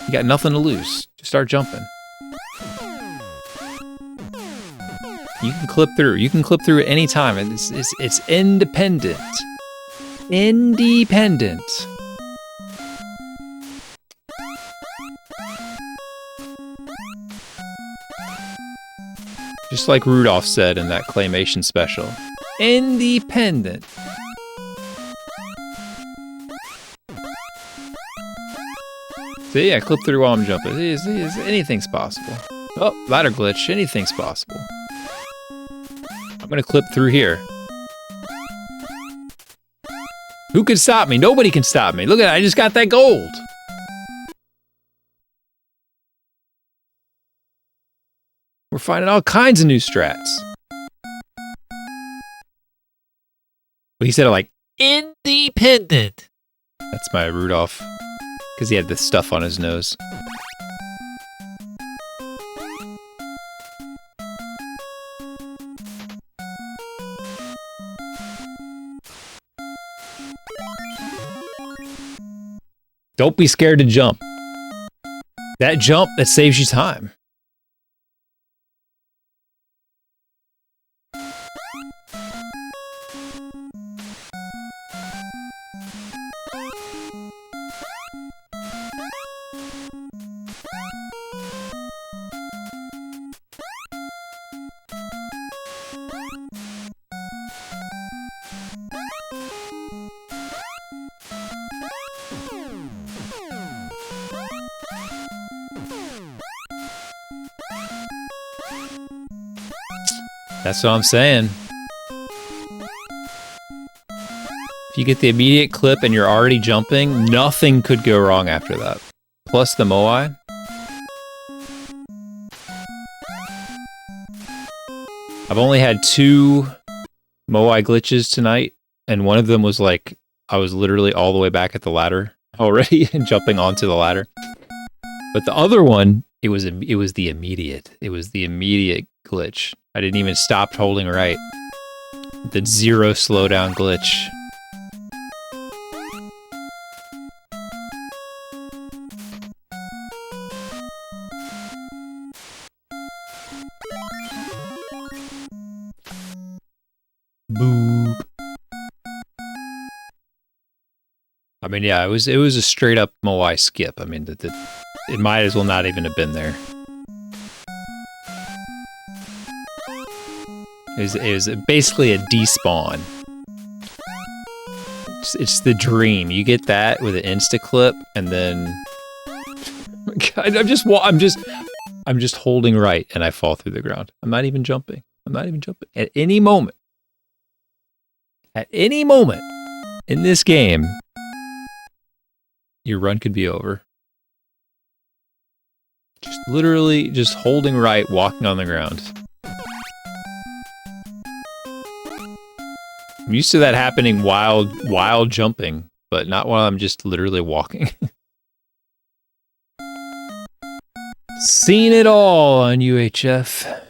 you got nothing to lose. Just start jumping. You can clip through. You can clip through at any time. It's independent. Independent. Just like Rudolph said in that claymation special. Independent. See, I clip through while I'm jumping. See, anything's possible. Oh, ladder glitch. Anything's possible. I'm gonna clip through here. Who can stop me? Nobody can stop me. Look at that, I just got that gold. We're finding all kinds of new strats. But he said it like, independent. That's my Rudolph. Because he had this stuff on his nose. Don't be scared to jump. That jump, that saves you time. That's what I'm saying. If you get the immediate clip and you're already jumping, nothing could go wrong after that. Plus the Moai. I've only had 2 Moai glitches tonight, and one of them was like, I was literally all the way back at the ladder already and jumping onto the ladder. But the other one, it was the immediate. It was the immediate glitch. I didn't even stop holding right. The 0 slowdown glitch. Boop. I mean, yeah, it was a straight up Moai skip. I mean, it might as well not even have been there. It was basically a despawn. It's the dream. You get that with an insta clip, and then God, I'm just holding right, and I fall through the ground. I'm not even jumping. I'm not even jumping. At any moment in this game, your run could be over. Just literally just holding right, walking on the ground. I'm used to that happening while jumping, but not while I'm just literally walking. Seen it all on UHF.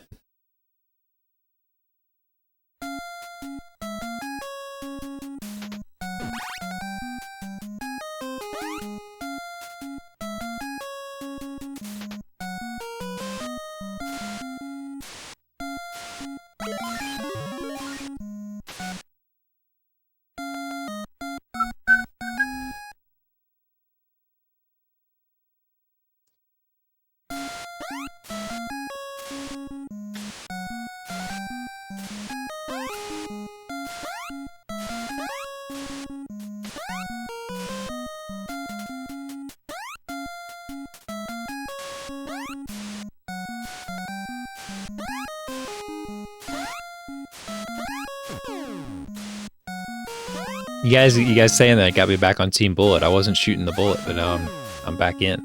You guys saying that got me back on Team Bullet. I wasn't shooting the bullet, but now I'm back in.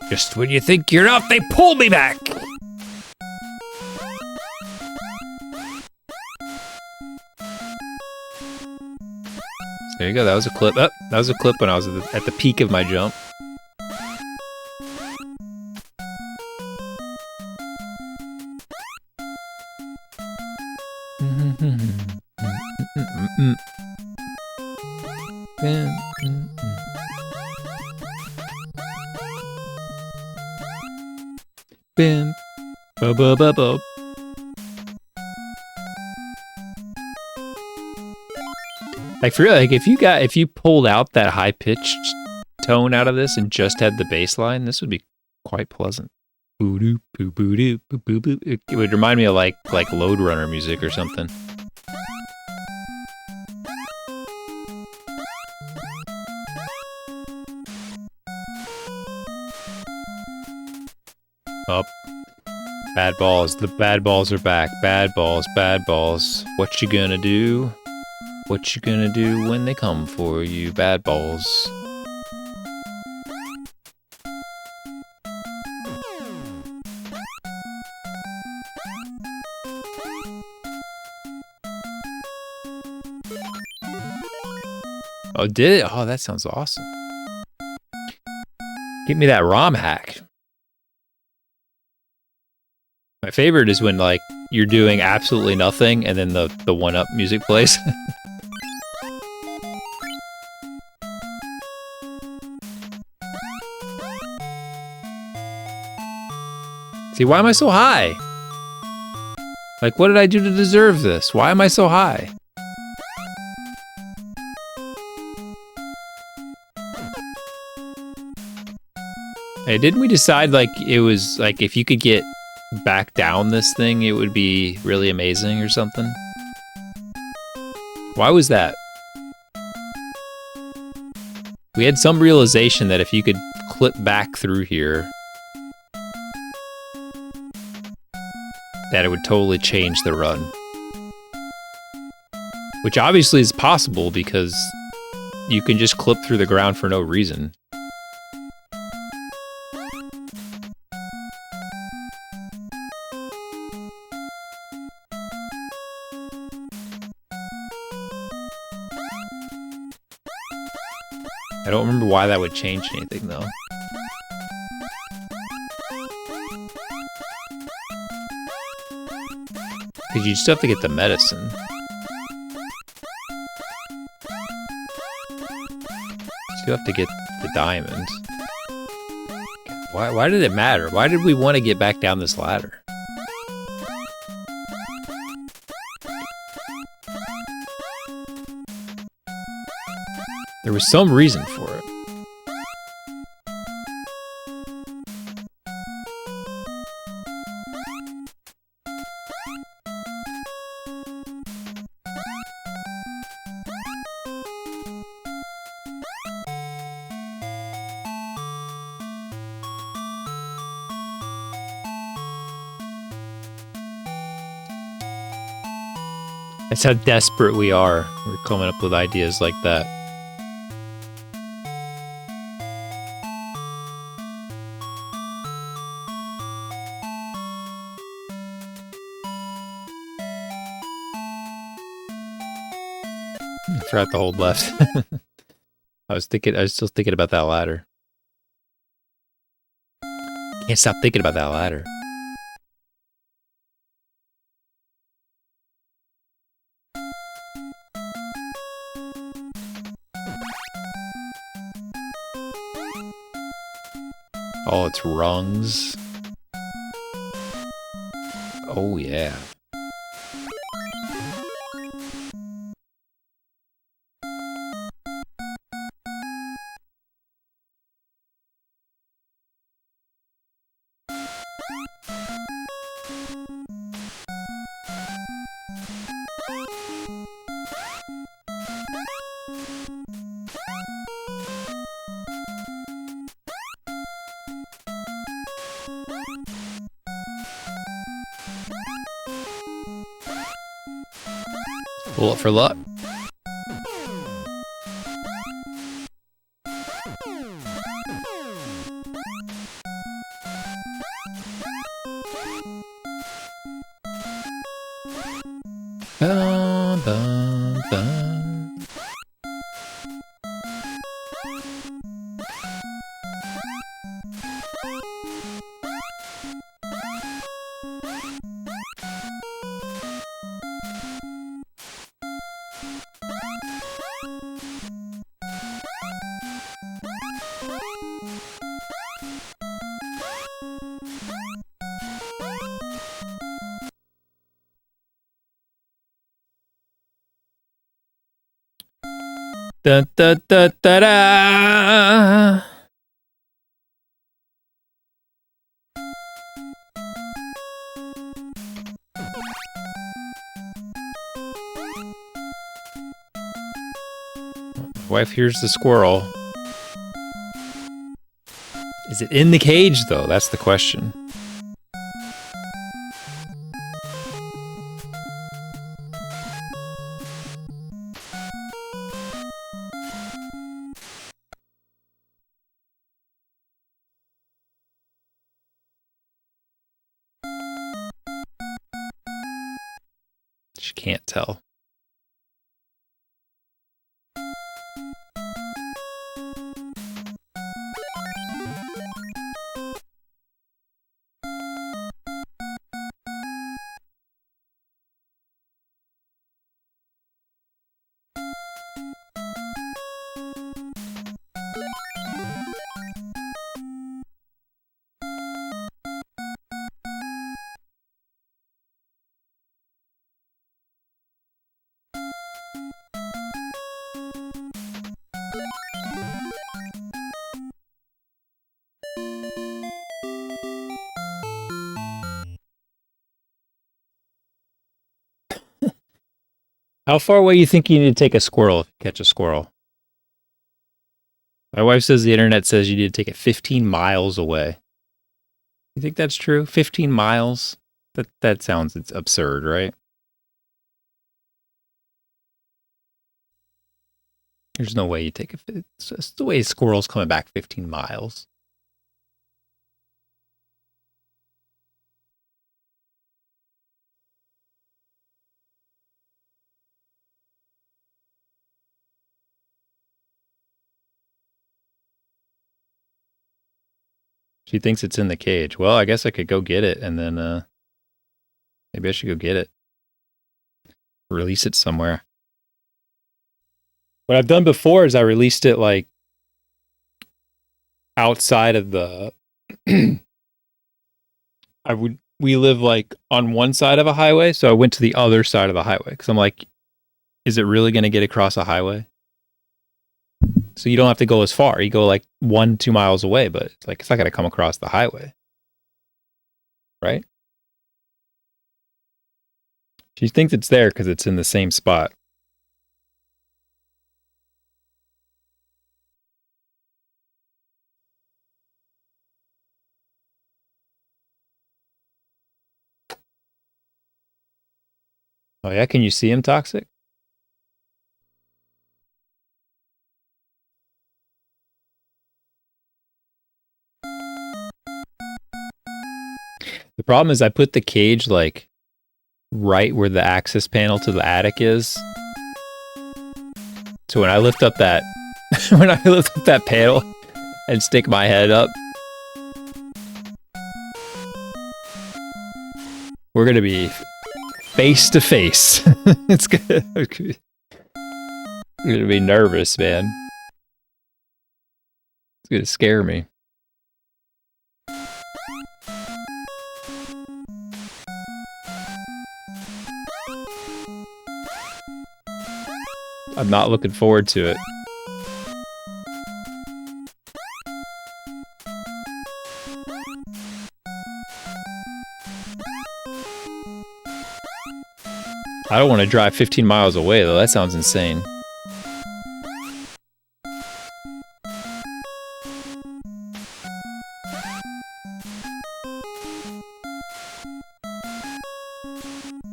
Just when you think you're up, they pull me back. There you go. That was a clip. Oh, that was a clip when I was at the peak of my jump. Bim, ba ba ba ba. Like for real, like if you pulled out that high pitched tone out of this and just had the bass line, this would be quite pleasant. Boo doo boo boo doo boo boo boo. It would remind me of like Lode Runner music or something. Up. Bad balls. The bad balls are back. Bad balls. Bad balls. What you gonna do? What you gonna do when they come for you? Bad balls. Oh, did it? Oh, that sounds awesome. Give me that ROM hack. My favorite is when, like, you're doing absolutely nothing and then the 1-up music plays. See, why am I so high? Like, what did I do to deserve this? Why am I so high? Hey, didn't we decide, like, it was, like, if you could get back down this thing, it would be really amazing or something? Why was that? We had some realization that if you could clip back through here, that it would totally change the run. Which obviously is possible because you can just clip through the ground for no reason. I don't remember why that would change anything, though. Because you still have to get the medicine. You still have to get the diamond. Why did it matter? Why did we want to get back down this ladder? There was some reason for it. That's how desperate we are. We're coming up with ideas like that. I forgot to hold left. I was still thinking about that ladder. Can't stop thinking about that ladder. All its rungs. Oh yeah. Bullet for luck. Bum, bum, bum. Da, da, da, da, da. Wife hears the squirrel. Is it in the cage, though? That's the question. She can't tell. How far away you think you need to take a squirrel if you catch a squirrel? My wife says the internet says you need to take it 15 miles away. You think that's true? 15 miles? That sounds it's absurd, right? There's no way you take it. It's the way squirrels coming back 15 miles. She thinks it's in the cage. Well, I guess I could go get it and then maybe I should go get it. Release it somewhere. What I've done before is I released it like outside of the we live like on one side of a highway, so I went to the other side of the highway because I'm like, is it really going to get across a highway? So you don't have to go as far. You go like 1-2 miles away, but it's like it's not going to come across the highway, right? She thinks it's there because it's in the same spot. Oh yeah, can you see him, Toxic? The problem is I put the cage like right where the access panel to the attic is. So when I lift up that panel and stick my head up, we're gonna be face to face. It's gonna be nervous, man. It's gonna scare me. I'm not looking forward to it. I don't want to drive 15 miles away, though. That sounds insane.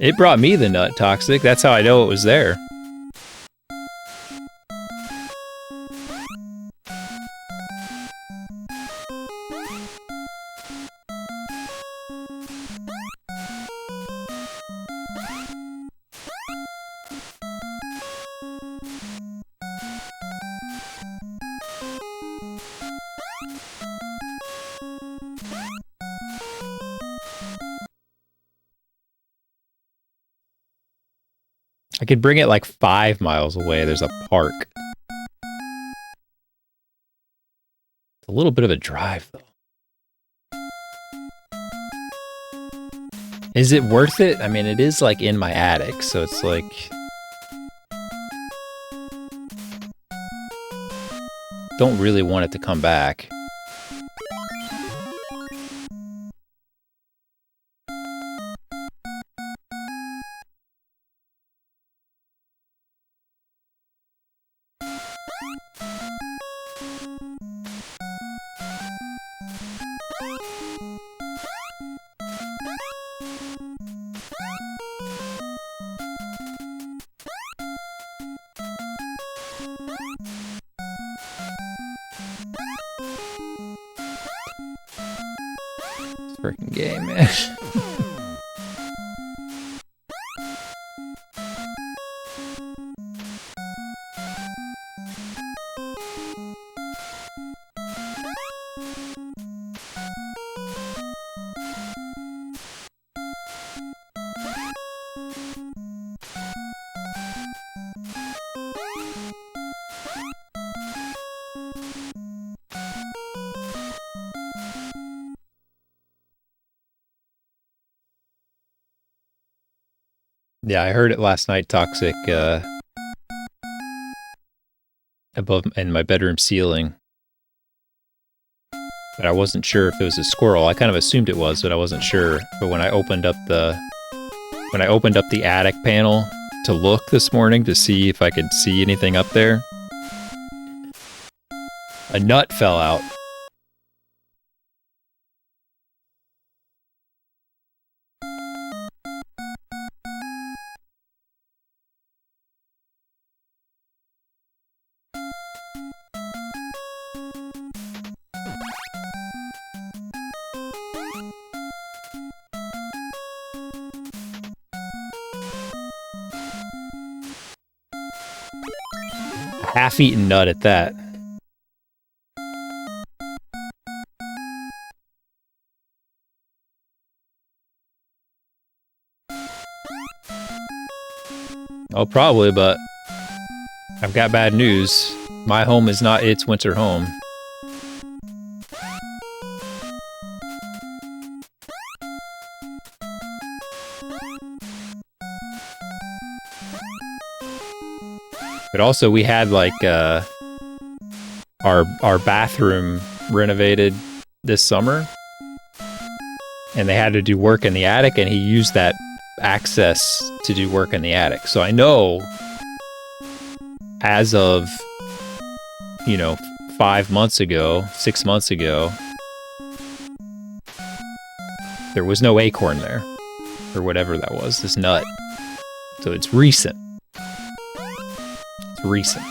It brought me the nut, Toxic. That's how I know it was there. I could bring it like 5 miles away. There's a park. It's a little bit of a drive, though. Is it worth it? I mean, it is like in my attic, so it's like... Don't really want it to come back. Freaking game, man. Yeah, I heard it last night, Toxic, above in my bedroom ceiling. But I wasn't sure if it was a squirrel. I kind of assumed it was, but I wasn't sure. But when I opened up the attic panel to look this morning to see if I could see anything up there, a nut fell out. Half-eaten nut at that. Oh, probably, but I've got bad news. My home is not its winter home. But also, we had like our bathroom renovated this summer, and they had to do work in the attic, and he used that access to do work in the attic. So I know, as of 5 months ago, 6 months ago, there was no acorn there, or whatever that was, this nut. So it's recent. Recent.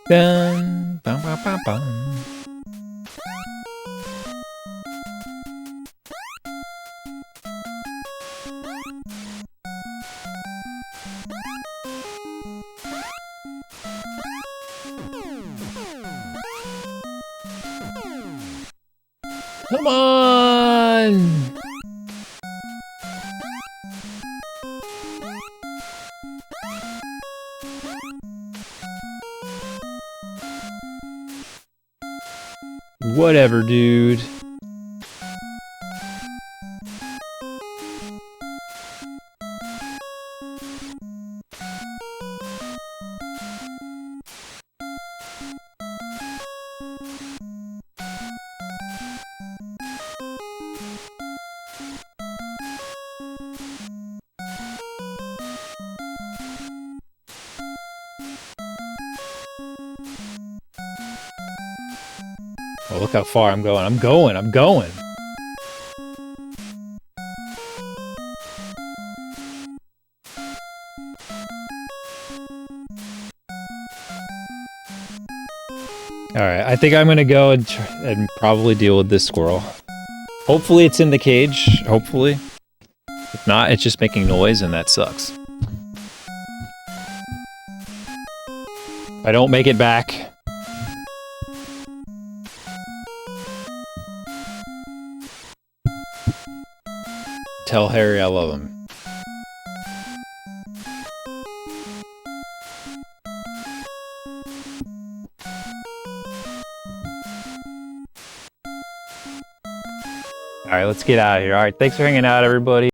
Dun, bum, bum, bum, bum. Come on! Whatever, dude. Oh, look how far I'm going. I'm going. Alright, I think I'm gonna go and probably deal with this squirrel. Hopefully it's in the cage. Hopefully. If not, it's just making noise and that sucks. If I don't make it back... Tell Harry I love him. Alright, let's get out of here. Alright, thanks for hanging out, everybody.